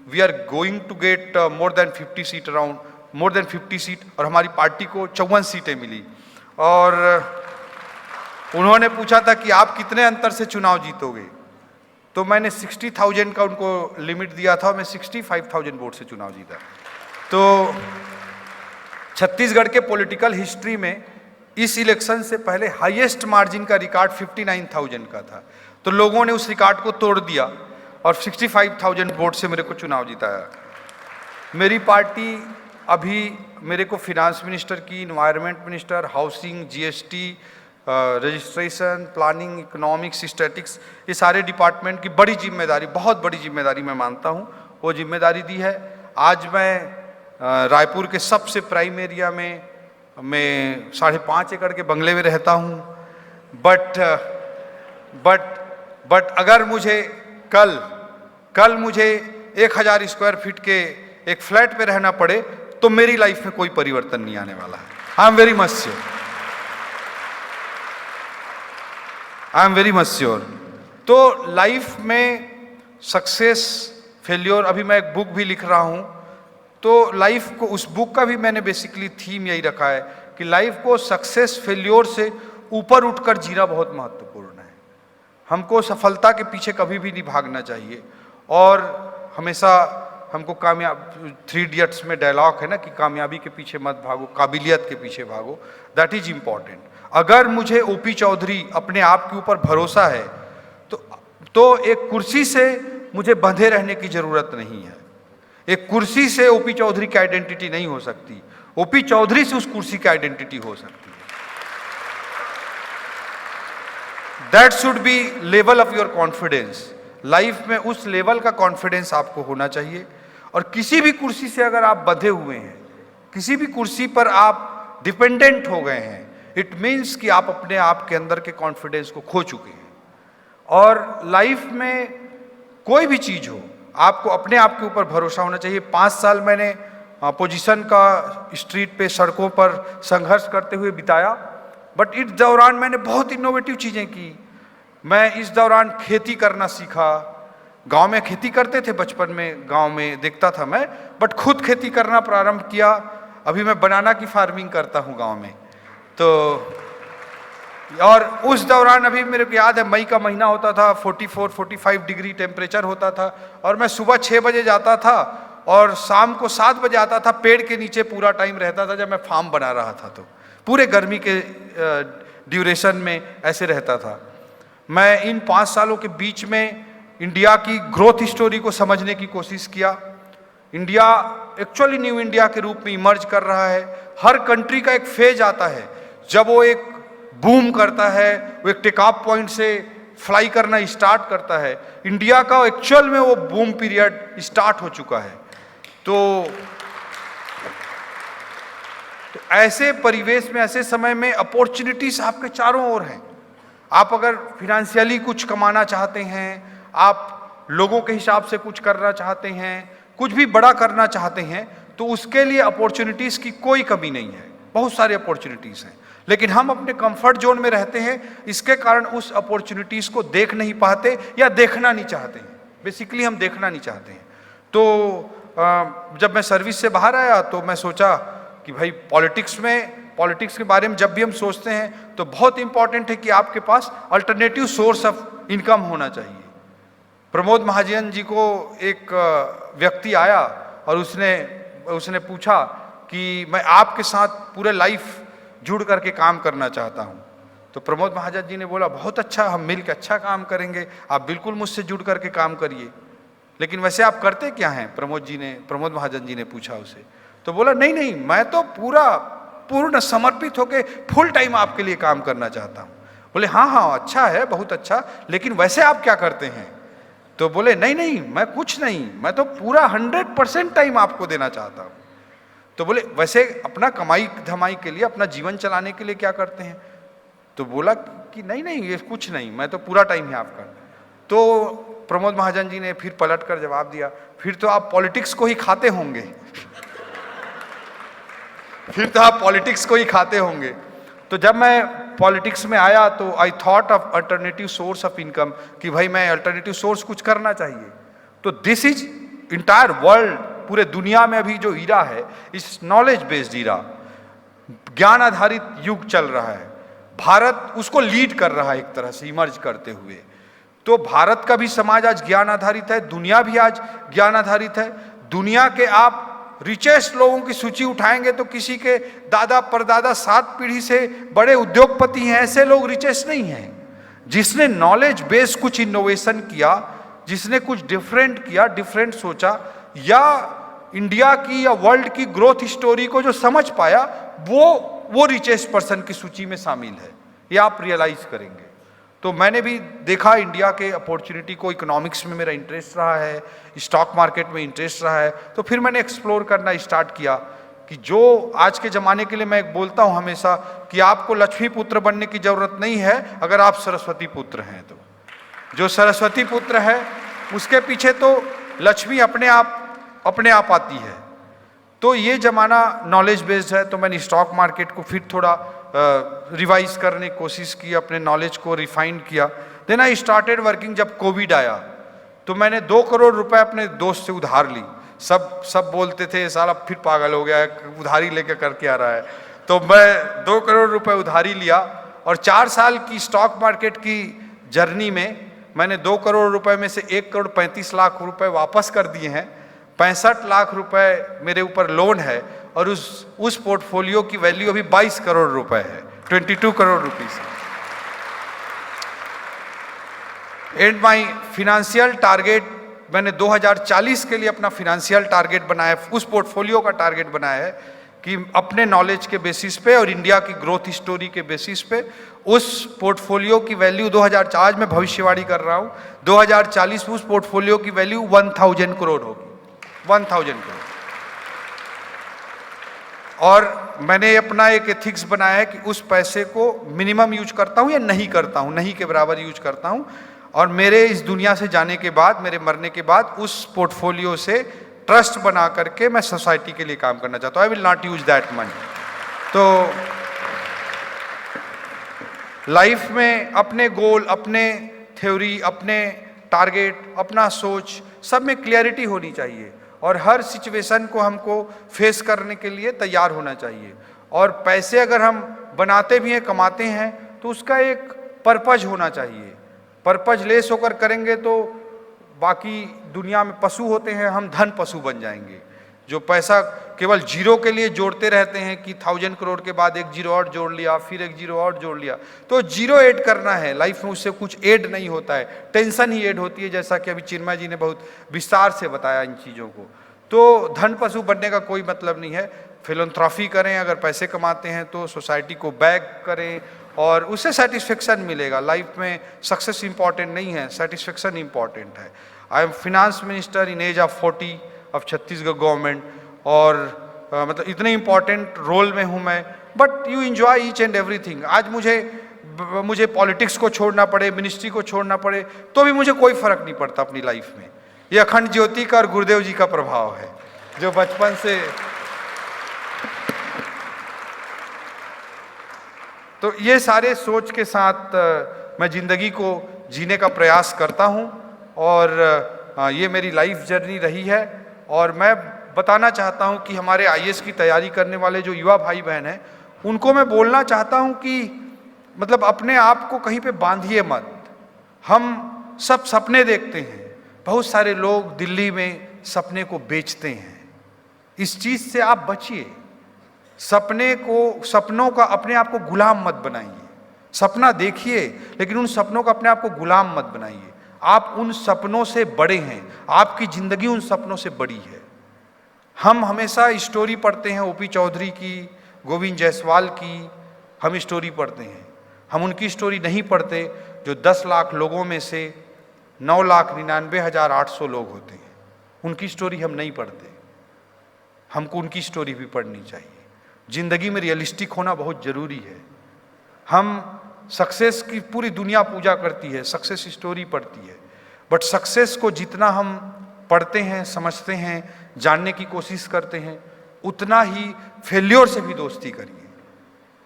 S1: we are going to get more than 50 seat, around more than 50 seat. और हमारी पार्टी को 54 सीटें मिली। और उन्होंने पूछा था कि आप कितने अंतर से चुनाव जीतोगे, तो मैंने 60,000 का उनको लिमिट दिया था और मैं 65,000 वोट से चुनाव जीता। तो छत्तीसगढ़ के पॉलिटिकल हिस्ट्री में इस इलेक्शन से पहले हाईएस्ट मार्जिन का रिकॉर्ड 59,000 का था। तो लोगों ने उस रिकॉर्ड को तोड़ दिया और 65,000 वोट से मेरे को चुनाव जिताया। मेरी पार्टी अभी मेरे को फिनांस मिनिस्टर की, environment minister, housing, GST, registration, planning, economics, statics, ये सारे डिपार्टमेंट की बड़ी जिम्मेदारी, बहुत बड़ी जिम्मेदारी मैं मानता हूँ, वो जिम्मेदारी दी है। आज मैं रायपुर के सबसे प्राइम एरिया में मैं 5.5 एकड़ के बंगले में रहता हूँ, बट अगर मुझे कल मुझे 1000 स्क्वायर फीट के एक फ्लैट पे रहना पड़े तो मेरी लाइफ में कोई परिवर्तन नहीं आने वाला है। I am very much sure. तो लाइफ में सक्सेस, फेल्योर, अभी मैं एक बुक भी लिख रहा हूं, तो लाइफ को, उस बुक का भी मैंने बेसिकली थीम यही रखा है कि लाइफ को सक्सेस फेल्योर से ऊपर उठकर जीना बहुत महत्वपूर्ण है। हमको सफलता के पीछे कभी भी नहीं भागना चाहिए, और हमेशा हमको कामयाब, 3 इडियट्स में डायलॉग है ना कि कामयाबी के पीछे मत भागो, काबिलियत के पीछे भागो। That is important. अगर मुझे ओपी चौधरी अपने आप के ऊपर भरोसा है तो एक कुर्सी से मुझे बंधे रहने की जरूरत नहीं है। एक कुर्सी से ओपी चौधरी की आइडेंटिटी नहीं हो सकती, ओपी चौधरी से उस कुर्सी की आइडेंटिटी हो सकती है। That should be level of your confidence. Life में उस लेवल का कॉन्फिडेंस आपको होना चाहिए। और किसी भी कुर्सी से अगर आप बंधे हुए हैं, किसी भी कुर्सी पर आप डिपेंडेंट हो गए हैं, इट मीन्स कि आप अपने आप के अंदर के कॉन्फिडेंस को खो चुके हैं। और लाइफ में कोई भी चीज हो, आपको अपने आप के ऊपर भरोसा होना चाहिए। 5 साल मैंने अपोजिशन का स्ट्रीट पे, सड़कों पर संघर्ष करते हुए बिताया, बट इस दौरान मैंने बहुत इनोवेटिव चीजें की। मैं इस दौरान खेती करना सीखा। गांव में खेती करते थे बचपन में, गांव में देखता था मैं, बट खुद खेती करना प्रारंभ किया। अभी मैं बनाना की फार्मिंग करता हूं गांव में। तो और उस दौरान, अभी मेरे को याद है, मई का महीना होता था, 44-45 डिग्री टेम्परेचर होता था, और मैं सुबह 6 बजे जाता था और शाम को 7 बजे आता था। पेड़ के नीचे पूरा टाइम रहता था जब मैं फार्म बना रहा था, तो पूरे गर्मी के ड्यूरेशन में ऐसे रहता था। मैं इन 5 सालों के बीच में इंडिया की ग्रोथ स्टोरी को समझने की कोशिश किया। इंडिया एक्चुअली न्यू इंडिया के रूप में इमर्ज कर रहा है। हर कंट्री का एक फेज आता है जब वो एक बूम करता है, वो एक टेक ऑफ पॉइंट से फ्लाई करना स्टार्ट करता है। इंडिया का एक्चुअल में वो बूम पीरियड स्टार्ट हो चुका है। तो ऐसे परिवेश में, ऐसे समय में अपॉर्चुनिटीज आपके चारों ओर हैं। आप अगर फिनेंशियली कुछ कमाना चाहते हैं, आप लोगों के हिसाब से कुछ करना चाहते हैं, कुछ भी बड़ा करना चाहते हैं, तो उसके लिए अपॉर्चुनिटीज की कोई कमी नहीं है। बहुत सारी अपॉर्चुनिटीज हैं, लेकिन हम अपने कंफर्ट जोन में रहते हैं। इसके कारण उस अपॉर्चुनिटीज को देख नहीं पाते या देखना नहीं चाहते हैं। बेसिकली हम देखना नहीं चाहते हैं। तो जब मैं सर्विस से बाहर आया तो मैं सोचा कि भाई पॉलिटिक्स के बारे में जब भी हम सोचते हैं तो बहुत इंपॉर्टेंट है कि आपके पास अल्टरनेटिव सोर्स ऑफ इनकम होना चाहिए। प्रमोद महाजन जी को एक व्यक्ति आया और उसने पूछा कि मैं आपके साथ पूरे लाइफ जुड़ करके काम करना चाहता हूं। तो प्रमोद महाजन जी ने बोला, बहुत अच्छा, हम मिलकर अच्छा काम करेंगे, आप बिल्कुल मुझसे जुड़ करके काम करिए। लेकिन वैसे आप करते क्या हैं? प्रमोद महाजन जी ने पूछा उसे। तो बोला, नहीं, मैं तो पूर्ण समर्पित होकर फुल टाइम आपके लिए काम करना चाहता हूं। बोले, हाँ, अच्छा है, बहुत अच्छा, लेकिन वैसे आप क्या करते हैं? तो बोले, नहीं, मैं कुछ नहीं, मैं तो पूरा 100% टाइम आपको देना चाहता हूं। तो बोले, वैसे अपना कमाई धमाई के लिए, अपना जीवन चलाने के लिए क्या करते हैं? तो बोला कि नहीं, ये कुछ नहीं, मैं तो पूरा टाइम ही आपका। तो प्रमोद महाजन जी ने फिर पलट कर जवाब दिया, फिर तो आप पॉलिटिक्स को ही खाते होंगे। फिर तो आप पॉलिटिक्स को ही खाते होंगे। तो जब मैं पॉलिटिक्स में आया तो I thought of alternative source of income, कि भाई मैं अल्टरनेटिव सोर्स कुछ करना चाहिए। तो दिस इज इंटायर वर्ल्ड, पूरे दुनिया में अभी जो ईरा है, इस नॉलेज बेस्ड ईरा, ज्ञान आधारित युग चल रहा है। भारत उसको लीड कर रहा है एक तरह से इमर्ज करते हुए। तो भारत का भी समाज आज ज्ञान आधारित है, दुनिया भी आज ज्ञान आधारित है। दुनिया के आप रिचेस्ट लोगों की सूची उठाएंगे तो किसी के दादा परदादा 7 पीढ़ी से बड़े उद्योगपति हैं, ऐसे लोग रिचेस्ट नहीं हैं। जिसने नॉलेज बेस्ड कुछ इनोवेशन किया, जिसने कुछ डिफरेंट किया, डिफरेंट सोचा, या इंडिया की या वर्ल्ड की ग्रोथ स्टोरी को जो समझ पाया, वो रिचेस्ट पर्सन की सूची में शामिल है। ये आप रियलाइज़ करेंगे। तो मैंने भी देखा इंडिया के अपॉर्चुनिटी को, इकोनॉमिक्स में मेरा इंटरेस्ट रहा है, स्टॉक मार्केट में इंटरेस्ट रहा है, तो फिर मैंने एक्सप्लोर करना स्टार्ट किया कि जो आज के ज़माने के लिए मैं एक बोलता हूँ हमेशा कि आपको लक्ष्मी पुत्र बनने की ज़रूरत नहीं है अगर आप सरस्वती पुत्र हैं। तो जो सरस्वती पुत्र है उसके पीछे तो लक्ष्मी अपने आप आती है। तो ये ज़माना नॉलेज बेस्ड है, तो मैंने स्टॉक मार्केट को फिर थोड़ा रिवाइज करने की कोशिश की, अपने नॉलेज को रिफाइन किया। Then I started working. जब कोविड आया तो मैंने 2 करोड़ रुपए अपने दोस्त से उधार ली। सब बोलते थे साला फिर पागल हो गया है, उधारी लेके करके आ रहा है। तो मैं 2 करोड़ रुपए उधारी लिया और 4 साल की स्टॉक मार्केट की जर्नी में मैंने 2 करोड़ रुपए में से 1 करोड़ 35 लाख रुपए वापस कर दिए हैं। 65 लाख रुपए मेरे ऊपर लोन है और उस पोर्टफोलियो की वैल्यू अभी 22 करोड़ रुपए है, 22 crore rupees. And my financial target, मैंने 2040 के लिए अपना फिनेंशियल टारगेट बनाया, उस पोर्टफोलियो का टारगेट बनाया है कि अपने नॉलेज के बेसिस पे और इंडिया की ग्रोथ स्टोरी के बेसिस पे उस पोर्टफोलियो की वैल्यू 2004 में भविष्यवाणी कर रहा हूँ, 2040 में उस पोर्टफोलियो की वैल्यू 1000 करोड़ होगी, 1000 करोड़। और मैंने अपना एक एथिक्स बनाया है कि उस पैसे को मिनिमम यूज करता हूँ या नहीं करता हूँ, नहीं के बराबर यूज करता हूँ। और मेरे इस दुनिया से जाने के बाद, मेरे मरने के बाद उस पोर्टफोलियो से ट्रस्ट बना करके मैं सोसाइटी के लिए काम करना चाहता हूँ। I will not use that money. तो लाइफ में अपने गोल, अपने थ्योरी, अपने टारगेट, अपना सोच, सब में क्लियरिटी होनी चाहिए और हर सिचुएशन को हमको फेस करने के लिए तैयार होना चाहिए। और पैसे अगर हम बनाते भी हैं, कमाते हैं, तो उसका एक पर्पज होना चाहिए। पर्पज लेस होकर करेंगे तो बाकी दुनिया में पशु होते हैं, हम धन पशु बन जाएंगे। जो पैसा केवल जीरो के लिए जोड़ते रहते हैं कि 1000 करोड़ के बाद एक जीरो और जोड़ लिया, फिर एक जीरो और जोड़ लिया, तो जीरो ऐड करना है लाइफ में, उससे कुछ ऐड नहीं होता है, टेंशन ही ऐड होती है, जैसा कि अभी चिन्मय जी ने बहुत विस्तार से बताया इन चीज़ों को। तो धन पशु बनने का कोई मतलब नहीं है। फिलंथ्रॉफी करें, अगर पैसे कमाते हैं तो सोसाइटी को बैक करें और उससे सेटिस्फेक्शन मिलेगा। लाइफ में सक्सेस इंपॉर्टेंट नहीं है, सेटिस्फेक्शन इंपॉर्टेंट है। I am finance minister in age of 40 of Chhattisgarh government और मतलब इतने इंपॉर्टेंट रोल में हूँ मैं, but you enjoy each and everything. आज मुझे पॉलिटिक्स को छोड़ना पड़े, मिनिस्ट्री को छोड़ना पड़े, तो भी मुझे कोई फर्क नहीं पड़ता अपनी लाइफ में। ये अखंड ज्योति का और गुरुदेव जी का प्रभाव है जो बचपन से। तो ये सारे सोच के साथ मैं जिंदगी को जीने का प्रयास करता हूँ और ये मेरी लाइफ जर्नी रही है। और मैं बताना चाहता हूँ कि हमारे आईएएस की तैयारी करने वाले जो युवा भाई बहन हैं, उनको मैं बोलना चाहता हूँ कि मतलब अपने आप को कहीं पे बांधिए मत। हम सब सपने देखते हैं, बहुत सारे लोग दिल्ली में सपने को बेचते हैं, इस चीज़ से आप बचिए। सपनों का अपने आप को गुलाम मत बनाइए। सपना देखिए लेकिन उन सपनों का अपने आप को गुलाम मत बनाइए। आप उन सपनों से बड़े हैं, आपकी जिंदगी उन सपनों से बड़ी है। हम हमेशा स्टोरी पढ़ते हैं ओपी चौधरी की, गोविंद जायसवाल की, हम स्टोरी पढ़ते हैं। हम उनकी स्टोरी नहीं पढ़ते जो 10 लाख लोगों में से 9,99,800 लोग होते हैं। उनकी स्टोरी हम नहीं पढ़ते, हमको उनकी स्टोरी भी पढ़नी चाहिए। जिंदगी में रियलिस्टिक होना बहुत जरूरी है। हम सक्सेस की पूरी दुनिया पूजा करती है, सक्सेस स्टोरी पढ़ती है, बट सक्सेस को जितना हम पढ़ते हैं, समझते हैं, जानने की कोशिश करते हैं, उतना ही फेल्योर से भी दोस्ती करिए।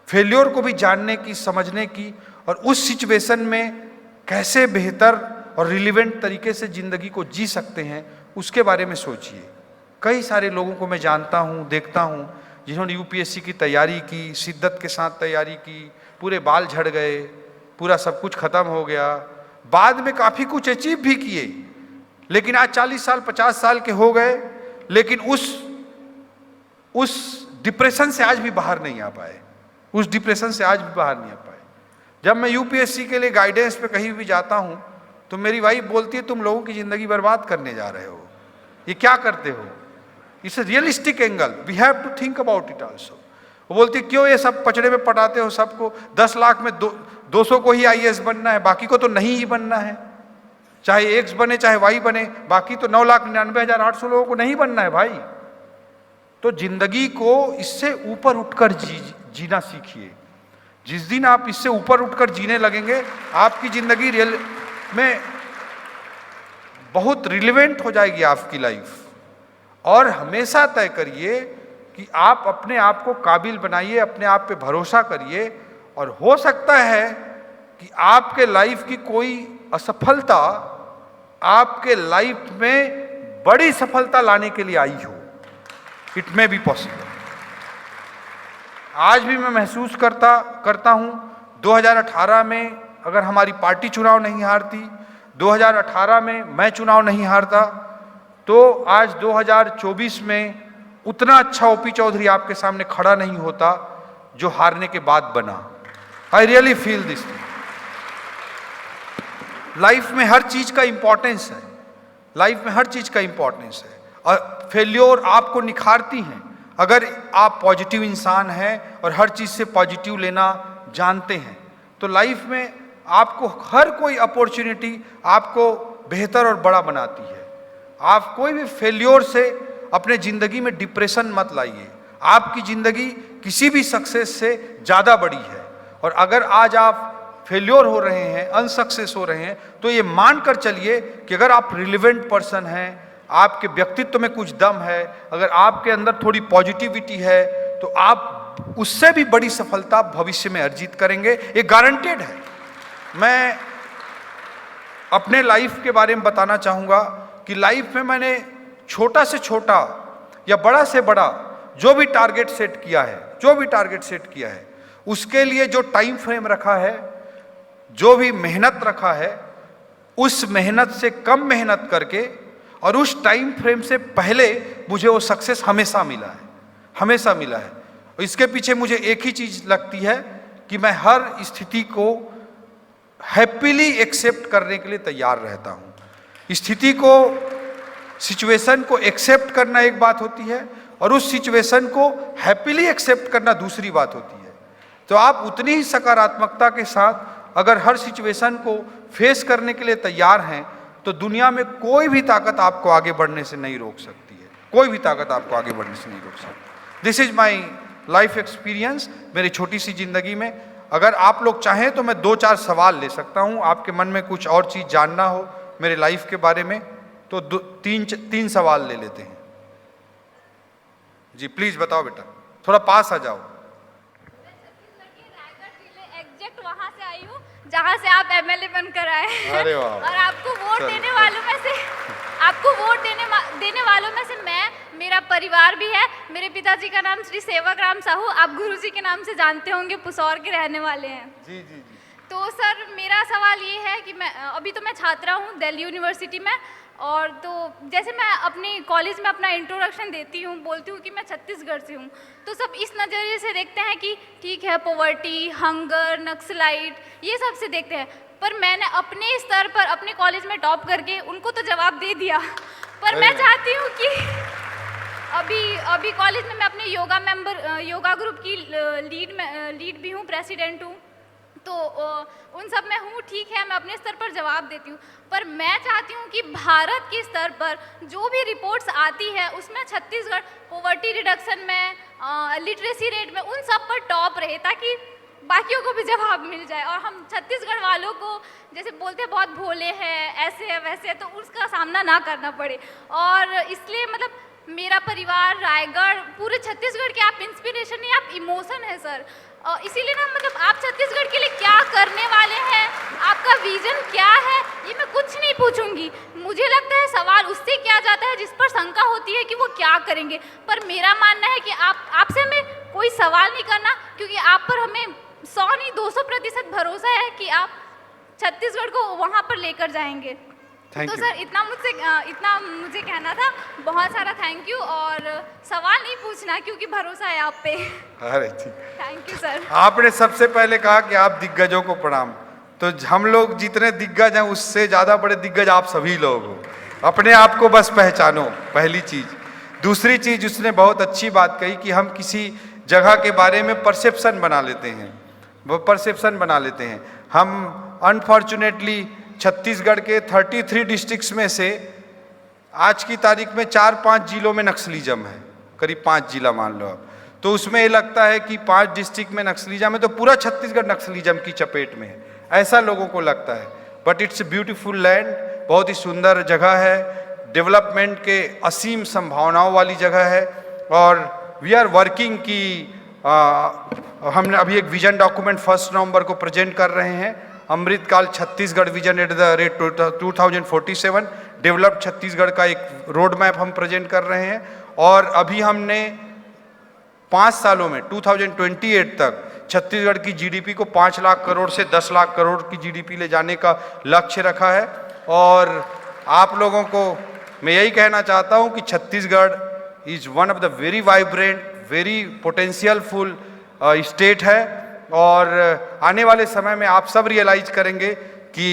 S1: फेल्योर को भी जानने की, समझने की और उस सिचुएशन में कैसे बेहतर और रिलेवेंट तरीके से जिंदगी को जी सकते हैं, उसके बारे में सोचिए। कई सारे लोगों को मैं जानता हूँ, देखता हूँ, जिन्होंने यूपीएससी की तैयारी की, शिद्दत के साथ तैयारी की, पूरे बाल झड़ गए, पूरा सब कुछ खत्म हो गया, बाद में काफ़ी कुछ अचीव भी किए, लेकिन आज 40 साल 50 साल के हो गए, लेकिन उस डिप्रेशन से आज भी बाहर नहीं आ पाए, उस डिप्रेशन से आज भी बाहर नहीं आ पाए। जब मैं यूपीएससी के लिए गाइडेंस पे कहीं भी जाता हूँ तो मेरी वाइफ बोलती है तुम लोगों की ज़िंदगी बर्बाद करने जा रहे हो, ये क्या करते हो। It's a realistic angle, we have to think about it also. वो बोलती क्यों ये सब पचड़े में पटाते हो सबको, 10 लाख में 200 को ही आईएएस बनना है, बाकी को तो नहीं ही बनना है। चाहे एक्स बने चाहे वाई बने, बाकी तो 9,99,800 लोगों को नहीं बनना है भाई। तो जिंदगी को इससे ऊपर उठकर जीना सीखिए। जिस दिन आप इससे ऊपर उठकर जीने लगेंगे, आपकी जिंदगी रियल में बहुत रिलेवेंट हो जाएगी आपकी लाइफ। और हमेशा तय करिए कि आप अपने आप को काबिल बनाइए, अपने आप पे भरोसा करिए। और हो सकता है कि आपके लाइफ की कोई असफलता आपके लाइफ में बड़ी सफलता लाने के लिए आई हो। It may be possible. आज भी मैं महसूस करता हूं 2018 में अगर हमारी पार्टी चुनाव नहीं हारती, 2018 में मैं चुनाव नहीं हारता, तो आज 2024 में उतना अच्छा ओपी चौधरी आपके सामने खड़ा नहीं होता जो हारने के बाद बना। I really feel this thing. Life में हर चीज का इंपॉर्टेंस है, लाइफ में हर चीज का इंपॉर्टेंस है। और फेल्योर आपको निखारती हैं अगर आप पॉजिटिव इंसान हैं और हर चीज से पॉजिटिव लेना जानते हैं। तो लाइफ में आपको हर कोई अपॉर्चुनिटी आपको बेहतर और बड़ा बनाती है। आप कोई भी फेल्योर से अपने जिंदगी में डिप्रेशन मत लाइए। आपकी जिंदगी किसी भी सक्सेस से ज्यादा बड़ी है। और अगर आज आप फेल्योर हो रहे हैं, अनसक्सेस हो रहे हैं, तो ये मानकर चलिए कि अगर आप रिलेवेंट पर्सन हैं, आपके व्यक्तित्व में कुछ दम है, अगर आपके अंदर थोड़ी पॉजिटिविटी है, तो आप उससे भी बड़ी सफलता भविष्य में अर्जित करेंगे। ये गारंटेड है। मैं अपने लाइफ के बारे में बताना चाहूंगा कि लाइफ में मैंने छोटा से छोटा या बड़ा से बड़ा जो भी टारगेट सेट किया है, उसके लिए जो टाइम फ्रेम रखा है, जो भी मेहनत रखा है, उस मेहनत से कम मेहनत करके और उस टाइम फ्रेम से पहले मुझे वो सक्सेस हमेशा मिला है। इसके पीछे मुझे एक ही चीज लगती है कि मैं हर स्थिति को हैप्पीली एक्सेप्ट करने के लिए तैयार रहता हूं। स्थिति को, सिचुएशन को एक्सेप्ट करना एक बात होती है और उस सिचुएशन को हैप्पीली एक्सेप्ट करना दूसरी बात होती है। तो आप उतनी ही सकारात्मकता के साथ अगर हर सिचुएशन को फेस करने के लिए तैयार हैं, तो दुनिया में कोई भी ताकत आपको आगे बढ़ने से नहीं रोक सकती है। कोई भी ताकत आपको आगे बढ़ने से नहीं रोक सकती। This is my life experience. मेरी छोटी सी जिंदगी में अगर आप लोग चाहें तो मैं 2-4 सवाल ले सकता हूं। आपके मन में कुछ और चीज जानना हो मेरे लाइफ के बारे में, तो 3 सवाल ले लेते हैं। जी प्लीज बताओ बेटा, थोड़ा पास आ जाओ।
S2: एग्जैक्ट वहां से आई हूँ जहाँ से आप एमएलए बनकर आए हैं।
S1: अरे वाह।
S2: और आपको वोट देने वालों में से मेरा परिवार भी है। मेरे पिताजी का नाम श्री सेवकराम साहू, आप गुरुजी के नाम से जानते होंगे, पुसौर के रहने वाले हैं।
S1: जी।
S2: तो सर मेरा सवाल ये है कि अभी तो मैं छात्रा हूँ दिल्ली यूनिवर्सिटी में। और तो जैसे मैं अपनी कॉलेज में अपना इंट्रोडक्शन देती हूँ, बोलती हूँ कि मैं छत्तीसगढ़ से हूँ, तो सब इस नज़रिए से देखते हैं कि ठीक है, पॉवर्टी, हंगर, नक्सलाइट, ये सब से देखते हैं। पर मैंने अपने स्तर पर अपने कॉलेज में टॉप करके उनको तो जवाब दे दिया। पर मैं चाहती हूँ कि अभी कॉलेज में मैं अपने योगा ग्रुप की लीड भी हूँ, प्रेसिडेंट हूँ। तो उन सब में हूँ, ठीक है, मैं अपने स्तर पर जवाब देती हूँ। पर मैं चाहती हूँ कि भारत के स्तर पर जो भी रिपोर्ट्स आती है उसमें छत्तीसगढ़ पॉवर्टी रिडक्शन में, लिटरेसी रेट में, उन सब पर टॉप रहे, ताकि बाकियों को भी जवाब मिल जाए। और हम छत्तीसगढ़ वालों को जैसे बोलते हैं बहुत भोले हैं, ऐसे है वैसे है, तो उसका सामना ना करना पड़े। और इसलिए मतलब मेरा परिवार, रायगढ़, पूरे छत्तीसगढ़ के आप इंस्पिरेशन नहीं, आप इमोशन है सर। इसीलिए ना मतलब आप छत्तीसगढ़ के लिए क्या करने वाले हैं, आपका विजन क्या है, ये मैं कुछ नहीं पूछूंगी। मुझे लगता है सवाल उससे किया जाता है जिस पर शंका होती है कि वो क्या करेंगे। पर मेरा मानना है कि आपसे हमें कोई सवाल नहीं करना, क्योंकि आप पर हमें 100 नहीं 200% भरोसा है कि आप छत्तीसगढ़ को वहाँ पर लेकर जाएंगे। तो सर इतना मुझे कहना था। बहुत सारा थैंक यू। और सवाल नहीं पूछना क्योंकि भरोसा है आप पे।
S1: अरे ठीक,
S2: थैंक यू सर।
S1: आपने सबसे पहले कहा कि आप दिग्गजों को प्रणाम। तो हम लोग जितने दिग्गज हैं उससे ज्यादा बड़े दिग्गज आप सभी लोग हो। अपने आप को बस पहचानो, पहली चीज। दूसरी चीज, उसने बहुत अच्छी बात कही कि हम किसी जगह के बारे में परसेप्शन बना लेते हैं। वो परसेप्शन बना लेते हैं। हम अनफॉर्चुनेटली छत्तीसगढ़ के 33 डिस्ट्रिक्ट्स में से आज की तारीख में 4-5 जिलों में नक्सलिज्म है, करीब 5 जिला मान लो आप। तो उसमें ये लगता है कि 5 डिस्ट्रिक्ट में नक्सलिज्म है तो पूरा छत्तीसगढ़ नक्सलिज्म की चपेट में है, ऐसा लोगों को लगता है। बट इट्स ब्यूटीफुल लैंड, बहुत ही सुंदर जगह है, डेवलपमेंट के असीम संभावनाओं वाली जगह है। और वी आर वर्किंग की हमने अभी एक विजन डॉक्यूमेंट 1 नवंबर को प्रेजेंट कर रहे हैं, Amritkaal Chhattisgarh vision at the rate 2047, developed Chhattisgarh का एक रोड मैप हम प्रेजेंट कर रहे हैं। और अभी हमने 5 सालों में 2028 तक छत्तीसगढ़ की जीडीपी को 5 लाख करोड़ से 10 लाख करोड़ की जीडीपी ले जाने का लक्ष्य रखा है। और आप लोगों को मैं यही कहना चाहता हूं कि Chhattisgarh is one of the very vibrant, very potentialful state है। और आने वाले समय में आप सब रियलाइज करेंगे कि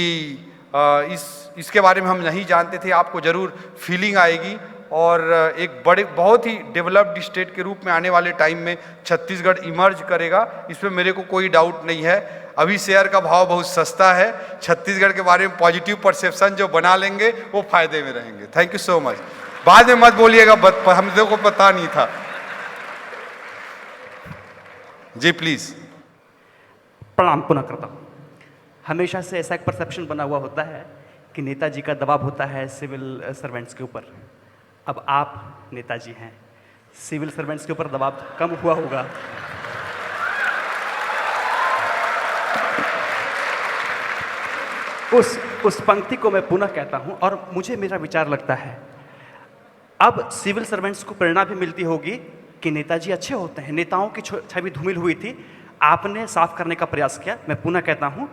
S1: इसके बारे में हम नहीं जानते थे, आपको जरूर फीलिंग आएगी। और एक बड़े बहुत ही डेवलप्ड स्टेट के रूप में आने वाले टाइम में छत्तीसगढ़ इमर्ज करेगा, इसमें मेरे को कोई डाउट नहीं है। अभी शेयर का भाव बहुत सस्ता है, छत्तीसगढ़ के बारे में पॉजिटिव परसेप्शन जो बना लेंगे वो फायदे में रहेंगे। Thank you so much. बाद में मत बोलिएगा हम को पता नहीं था। जी प्लीज।
S3: प्रणाम पुनः करता हूँ। हमेशा से ऐसा एक परसेप्शन बना हुआ होता है कि नेताजी का दबाव होता है सिविल सर्वेंट्स के ऊपर। अब आप नेताजी हैं, सिविल सर्वेंट्स के ऊपर दबाव कम हुआ होगा। उस पंक्ति को मैं पुनः कहता हूं और मुझे मेरा विचार लगता है अब सिविल सर्वेंट्स को प्रेरणा भी मिलती होगी कि नेताजी अच्छे होते हैं। नेताओं की छवि धूमिल हुई थी, आपने साफ करने का प्रयास किया। मैं पुनः कहता हूं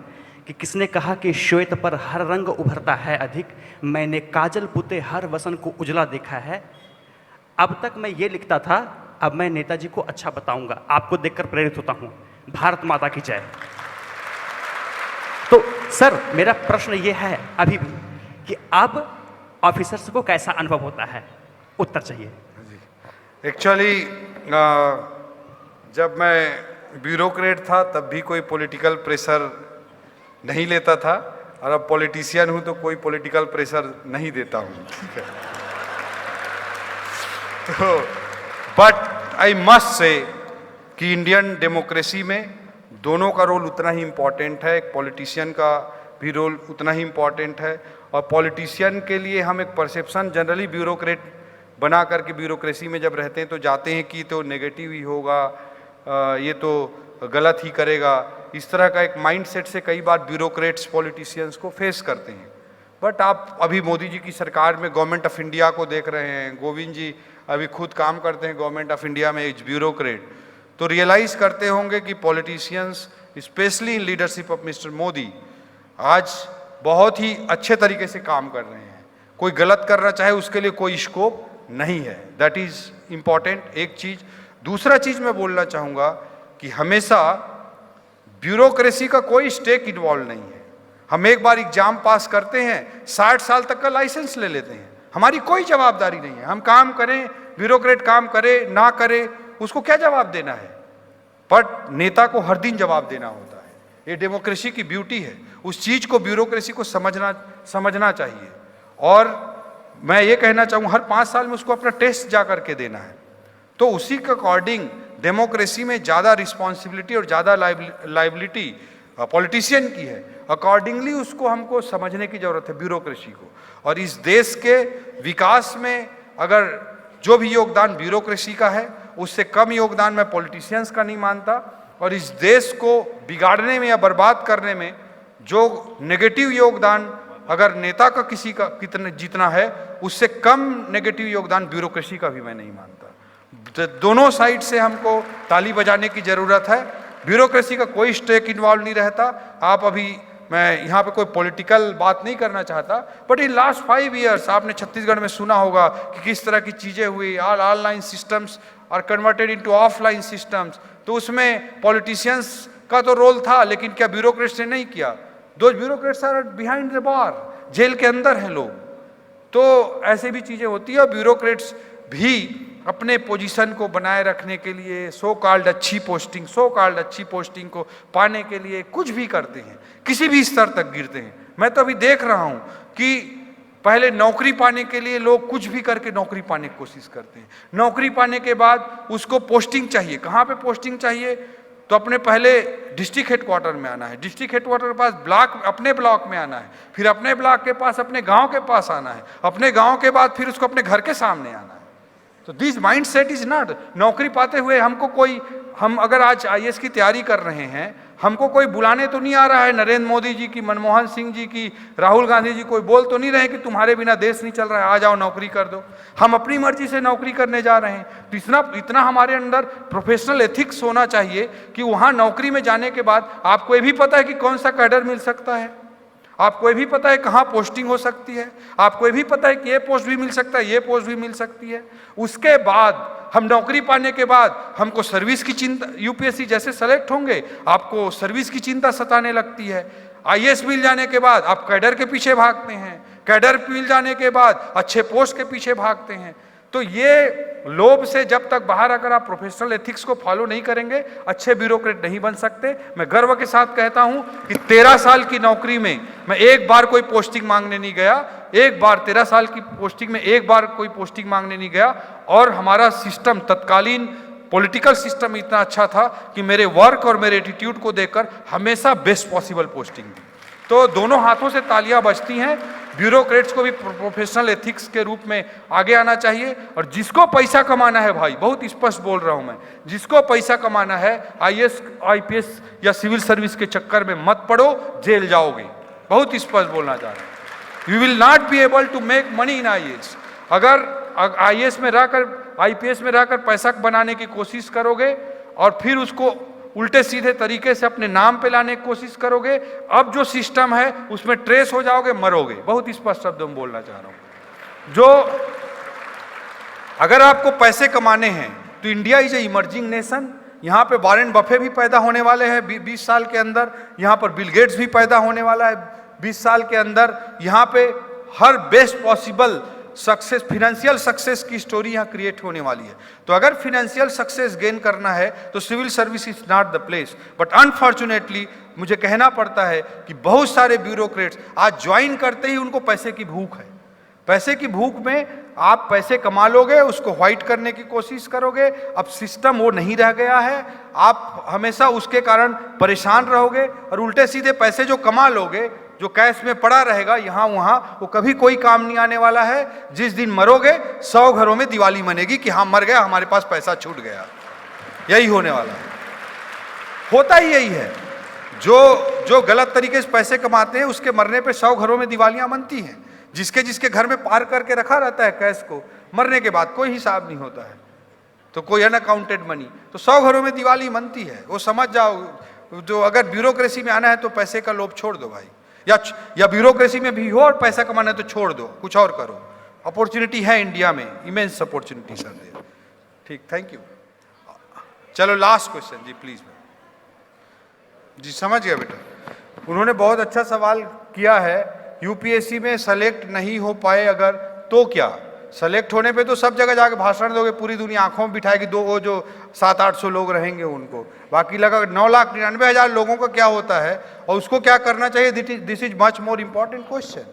S3: कि किसने कहा कि श्वेत पर हर रंग उभरता है अधिक, मैंने काजल पुते हर वसन को उजला देखा है। अब तक मैं ये लिखता था, अब मैं नेताजी को अच्छा बताऊंगा, आपको देखकर प्रेरित होता हूं। भारत माता की जय। तो सर मेरा प्रश्न ये है अभी भी कि अब ऑफिसर्स को कैसा अनुभव होता है, उत्तर चाहिए।
S1: एक्चुअली जब मैं ब्यूरोक्रेट था तब भी कोई पॉलिटिकल प्रेशर नहीं लेता था, और अब पॉलिटिशियन हूं तो कोई पॉलिटिकल प्रेशर नहीं देता हूं। ठीक है, तो बट आई मस्ट से कि इंडियन डेमोक्रेसी में दोनों का रोल उतना ही इम्पॉर्टेंट है, एक पॉलिटिशियन का भी रोल उतना ही इम्पॉर्टेंट है। और पॉलिटिशियन के लिए हम एक परसेप्शन जनरली ब्यूरोक्रेट बना करके ब्यूरोक्रेसी में जब रहते हैं तो जाते हैं कि तो नेगेटिव ही होगा, ये तो गलत ही करेगा, इस तरह का एक माइंडसेट से कई बार ब्यूरोक्रेट्स पॉलिटिशियंस को फेस करते हैं। बट आप अभी मोदी जी की सरकार में गवर्नमेंट ऑफ इंडिया को देख रहे हैं, गोविंद जी अभी खुद काम करते हैं गवर्नमेंट ऑफ इंडिया में एज ब्यूरोक्रेट, तो रियलाइज करते होंगे कि politicians specially in leadership of mister Modi आज बहुत ही अच्छे तरीके से काम कर रहे हैं। कोई गलत करना चाहे उसके लिए कोई स्कोप नहीं है, दैट इज इम्पॉर्टेंट एक चीज। दूसरा चीज मैं बोलना चाहूँगा कि हमेशा ब्यूरोक्रेसी का कोई स्टेक इन्वॉल्व नहीं है। हम एक बार एग्जाम पास करते हैं, 60 साल तक का लाइसेंस ले लेते हैं, हमारी कोई जवाबदारी नहीं है। हम काम करें, ब्यूरोक्रेट काम करे ना करे, उसको क्या जवाब देना है, बट नेता को हर दिन जवाब देना होता है। ये डेमोक्रेसी की ब्यूटी है, उस चीज को ब्यूरोक्रेसी को समझना चाहिए। और मैं ये कहना चाहूँ हर 5 साल में उसको अपना टेस्ट जा करके देना है, तो उसी के अकॉर्डिंग डेमोक्रेसी में ज़्यादा रिस्पॉन्सिबिलिटी और ज़्यादा लाइबिलिटी पॉलिटिशियन की है, अकॉर्डिंगली उसको हमको समझने की ज़रूरत है ब्यूरोक्रेसी को। और इस देश के विकास में अगर जो भी योगदान ब्यूरोक्रेसी का है उससे कम योगदान मैं पॉलिटिशियंस का नहीं मानता। और इस देश को बिगाड़ने में या बर्बाद करने में जो नेगेटिव योगदान अगर नेता का किसी का जितना है, उससे कम नेगेटिव योगदान ब्यूरोक्रेसी का भी मैं नहीं मानता। दोनों साइड से हमको ताली बजाने की जरूरत है। ब्यूरोक्रेसी का कोई स्टेक इन्वॉल्व नहीं रहता। आप अभी मैं यहाँ पे कोई पॉलिटिकल बात नहीं करना चाहता, बट इन लास्ट 5 ईयर्स आपने छत्तीसगढ़ में सुना होगा कि किस तरह की चीज़ें हुई। Online systems are converted into offline systems, तो उसमें पॉलिटिशियंस का तो रोल था, लेकिन क्या ब्यूरोक्रेट्स ने नहीं किया? दो bureaucrats are behind the bar, jail के अंदर हैं लोग। तो ऐसे भी चीज़ें होती है और ब्यूरोक्रेट्स भी अपने पोजीशन को बनाए रखने के लिए, सो कॉल्ड अच्छी पोस्टिंग को पाने के लिए कुछ भी करते हैं, किसी भी स्तर तक गिरते हैं। मैं तो अभी देख रहा हूं कि पहले नौकरी पाने के लिए लोग कुछ भी करके नौकरी पाने की कोशिश करते हैं। नौकरी पाने के बाद उसको पोस्टिंग चाहिए। कहाँ पे पोस्टिंग चाहिए? तो अपने पहले डिस्ट्रिक्ट हेडक्वार्टर में आना है, डिस्ट्रिक्ट हेडक्वार्टर के पास ब्लॉक, अपने ब्लॉक में आना है, फिर अपने ब्लॉक के पास अपने गांव के पास आना है, अपने गांव के बाद फिर उसको अपने घर के सामने आना है। तो this mind set is not. नौकरी पाते हुए हमको कोई, हम अगर आज आईएएस की तैयारी कर रहे हैं, हमको कोई बुलाने तो नहीं आ रहा है, नरेंद्र मोदी जी की, मनमोहन सिंह जी की, राहुल गांधी जी कोई बोल तो नहीं रहे कि तुम्हारे बिना देश नहीं चल रहा है, आ जाओ नौकरी कर दो। हम अपनी मर्जी से नौकरी करने जा रहे हैं। तो इतना हमारे अंदर प्रोफेशनल एथिक्स होना चाहिए कि वहाँ नौकरी में जाने के बाद आपको ये भी पता है कि कौन सा कैडर मिल सकता है, आपको ये भी पता है कहाँ पोस्टिंग हो सकती है, आपको ये भी पता है कि ये पोस्ट भी मिल सकता है, ये पोस्ट भी मिल सकती है। उसके बाद हम नौकरी पाने के बाद हमको सर्विस की चिंता, यूपीएससी जैसे सेलेक्ट होंगे आपको सर्विस की चिंता सताने लगती है। आईएएस मिल जाने के बाद आप कैडर के पीछे भागते हैं, कैडर मिल जाने के बाद अच्छे पोस्ट के पीछे भागते हैं। तो ये लोभ से जब तक बाहर अगर आप प्रोफेशनल एथिक्स को फॉलो नहीं करेंगे, अच्छे ब्यूरोक्रेट नहीं बन सकते। मैं गर्व के साथ कहता हूं कि 13 साल की नौकरी में मैं एक बार कोई पोस्टिंग मांगने नहीं गया, एक बार 13 साल की पोस्टिंग में एक बार कोई पोस्टिंग मांगने नहीं गया। और हमारा सिस्टम, तत्कालीन पॉलिटिकल सिस्टम इतना अच्छा था कि मेरे वर्क और मेरे एटीट्यूड को देखकर हमेशा बेस्ट पॉसिबल पोस्टिंग दी। तो दोनों हाथों से तालियां बजती हैं। ब्यूरोक्रेट्स को भी प्रोफेशनल एथिक्स के रूप में आगे आना चाहिए। और जिसको पैसा कमाना है भाई, बहुत स्पष्ट बोल रहा हूं मैं, जिसको पैसा कमाना है आईएएस, आईपीएस या सिविल सर्विस के चक्कर में मत पड़ो, जेल जाओगे। बहुत स्पष्ट बोलना चाह रहा हूं। You will not be able to make money in IAS. अगर आईएएस में रहकर, आईपीएस में रहकर पैसा बनाने की कोशिश करोगे और फिर उसको उल्टे सीधे तरीके से अपने नाम पे लाने की कोशिश करोगे, अब जो सिस्टम है उसमें ट्रेस हो जाओगे, मरोगे। बहुत स्पष्ट शब्दों में बोलना चाह रहा हूं। जो अगर आपको पैसे कमाने हैं तो India is a emerging nation. यहाँ पे वॉरेन बफे भी पैदा होने वाले हैं 20 साल के अंदर, यहाँ पर बिल गेट्स भी पैदा होने वाला है 20 साल के अंदर। यहाँ पे her best possible success, financial success की स्टोरी यहाँ क्रिएट होने वाली है। तो अगर फिनेंशियल सक्सेस गेन करना है तो civil service is not the place. But unfortunately मुझे कहना पड़ता है कि बहुत सारे ब्यूरोक्रेट्स आज ज्वाइन करते ही उनको पैसे की भूख है। पैसे की भूख में आप पैसे कमा लोगे, उसको व्हाइट करने की कोशिश करोगे। अब सिस्टम वो नहीं रह गया है, आप हमेशा उसके कारण परेशान रहोगे और उल्टे सीधे पैसे जो कमा लोगे, जो कैश में पड़ा रहेगा यहाँ वहाँ, वो कभी कोई काम नहीं आने वाला है। जिस दिन मरोगे 100 घरों में दिवाली मनेगी कि हम मर गया, हमारे पास पैसा छूट गया। यही होने वाला है, होता ही यही है। जो गलत तरीके से पैसे कमाते हैं उसके मरने पे 100 घरों में दिवालियां मनती हैं। जिसके घर में पार करके रखा रहता है कैश को, मरने के बाद कोई हिसाब नहीं होता है, तो कोई अनअकाउंटेड मनी, तो 100 घरों में दिवाली मनती है। वो समझ जाओ, जो अगर ब्यूरोक्रेसी में आना है तो पैसे का लोभ छोड़ दो भाई, या ब्यूरोक्रेसी में भी हो और पैसा कमाना है तो छोड़ दो, कुछ और करो। अपॉर्चुनिटी है इंडिया में, इमेंस अपॉर्चुनिटी सर दे। ठीक, थैंक यू। चलो लास्ट क्वेश्चन जी, प्लीज। जी समझ गया बेटा, उन्होंने बहुत अच्छा सवाल किया है। यूपीएससी में सेलेक्ट नहीं हो पाए अगर, तो क्या? सेलेक्ट होने पे तो सब जगह जाके भाषण दोगे, पूरी दुनिया आंखों में बिठाएगी, वो जो 700-800 लोग रहेंगे उनको, बाकी लगा 9,99,000 लोगों का क्या होता है और उसको क्या करना चाहिए? This is much more important question.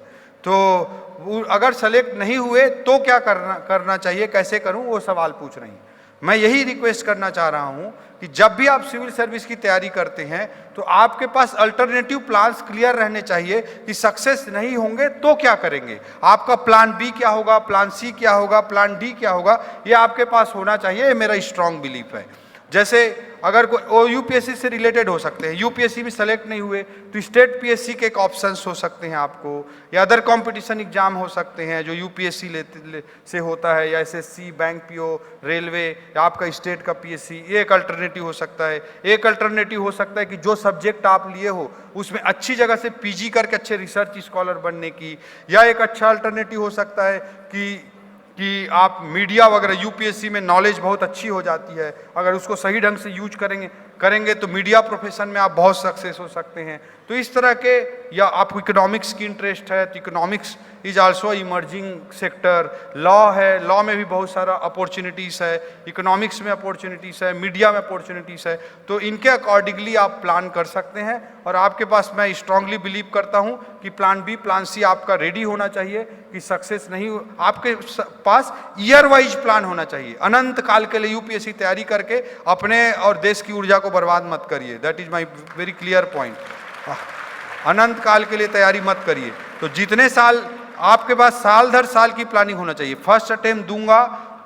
S1: तो अगर सेलेक्ट नहीं हुए तो क्या करना चाहिए, कैसे करूं, वो सवाल पूछ रही हैं। मैं यही रिक्वेस्ट करना चाह रहा हूं कि जब भी आप सिविल सर्विस की तैयारी करते हैं तो आपके पास अल्टरनेटिव प्लान्स क्लियर रहने चाहिए कि सक्सेस नहीं होंगे तो क्या करेंगे। आपका प्लान बी क्या होगा, प्लान सी क्या होगा, प्लान डी क्या होगा, ये आपके पास होना चाहिए। ये मेरा स्ट्रांग बिलीफ है। जैसे अगर कोई यूपीएससी से रिलेटेड हो सकते हैं, यूपीएससी में सेलेक्ट नहीं हुए तो स्टेट पीएससी के एक ऑप्शंस हो सकते हैं आपको, या अदर कंपटीशन एग्जाम हो सकते हैं जो यूपीएससी से होता है, या एसएससी, बैंक पीओ, रेलवे, या आपका स्टेट का पीएससी, ये एक अल्टरनेटिव हो सकता है। एक अल्टरनेटिव हो सकता है कि जो सब्जेक्ट आप लिए हो उसमें अच्छी जगह से पीजी करके अच्छे रिसर्च स्कॉलर बनने की, या एक अच्छा अल्टरनेटिव हो सकता है कि आप मीडिया वगैरह, यूपीएससी में नॉलेज बहुत अच्छी हो जाती है, अगर उसको सही ढंग से यूज करेंगे करेंगे तो मीडिया प्रोफेशन में आप बहुत सक्सेस हो सकते हैं। तो इस तरह के, या आपको इकोनॉमिक्स की इंटरेस्ट है तो economics is also emerging sector. Law है, लॉ में भी बहुत सारा अपॉर्चुनिटीज़ है, इकोनॉमिक्स में अपॉर्चुनिटीज़ है, मीडिया में अपॉर्चुनिटीज़ है। तो इनके अकॉर्डिंगली आप प्लान कर सकते हैं। और आपके पास, मैं स्ट्रांगली बिलीव करता हूं कि प्लान बी, प्लान सी आपका रेडी होना चाहिए कि सक्सेस नहीं हो, आपके पास ईयर वाइज प्लान होना चाहिए। अनंत काल के लिए यूपीएससी तैयारी करके अपने और देश की ऊर्जा को बर्बाद मत करिए। That is my very clear point. अनंत काल के लिए तैयारी मत करिए। तो जितने साल आपके पास, साल दर साल की प्लानिंग होना चाहिए। फर्स्ट अटेम्प्ट दूंगा,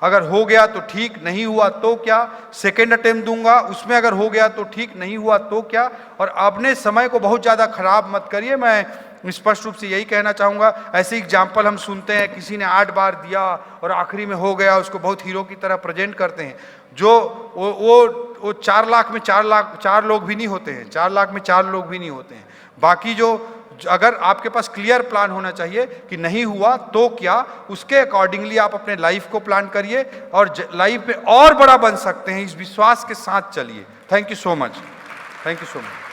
S1: अगर हो गया तो ठीक, नहीं हुआ तो क्या। सेकेंड अटेम्प्ट दूंगा, उसमें अगर हो गया तो ठीक, नहीं हुआ तो क्या। और अपने समय को बहुत ज़्यादा खराब मत करिए। मैं स्पष्ट रूप से यही कहना चाहूँगा। ऐसे एग्जाम्पल हम सुनते हैं, किसी ने 8 बार दिया और आखिरी में हो गया, उसको बहुत हीरो की तरह प्रेजेंट करते हैं। जो वो 4 लाख में 4 लोग भी नहीं होते हैं, 4 लाख में 4 लोग भी नहीं होते हैं। बाकी जो, अगर आपके पास क्लियर प्लान होना चाहिए कि नहीं हुआ तो क्या, उसके अकॉर्डिंगली आप अपने लाइफ को प्लान करिए और लाइफ में और बड़ा बन सकते हैं, इस विश्वास के साथ चलिए। Thank you so much. Thank you so much.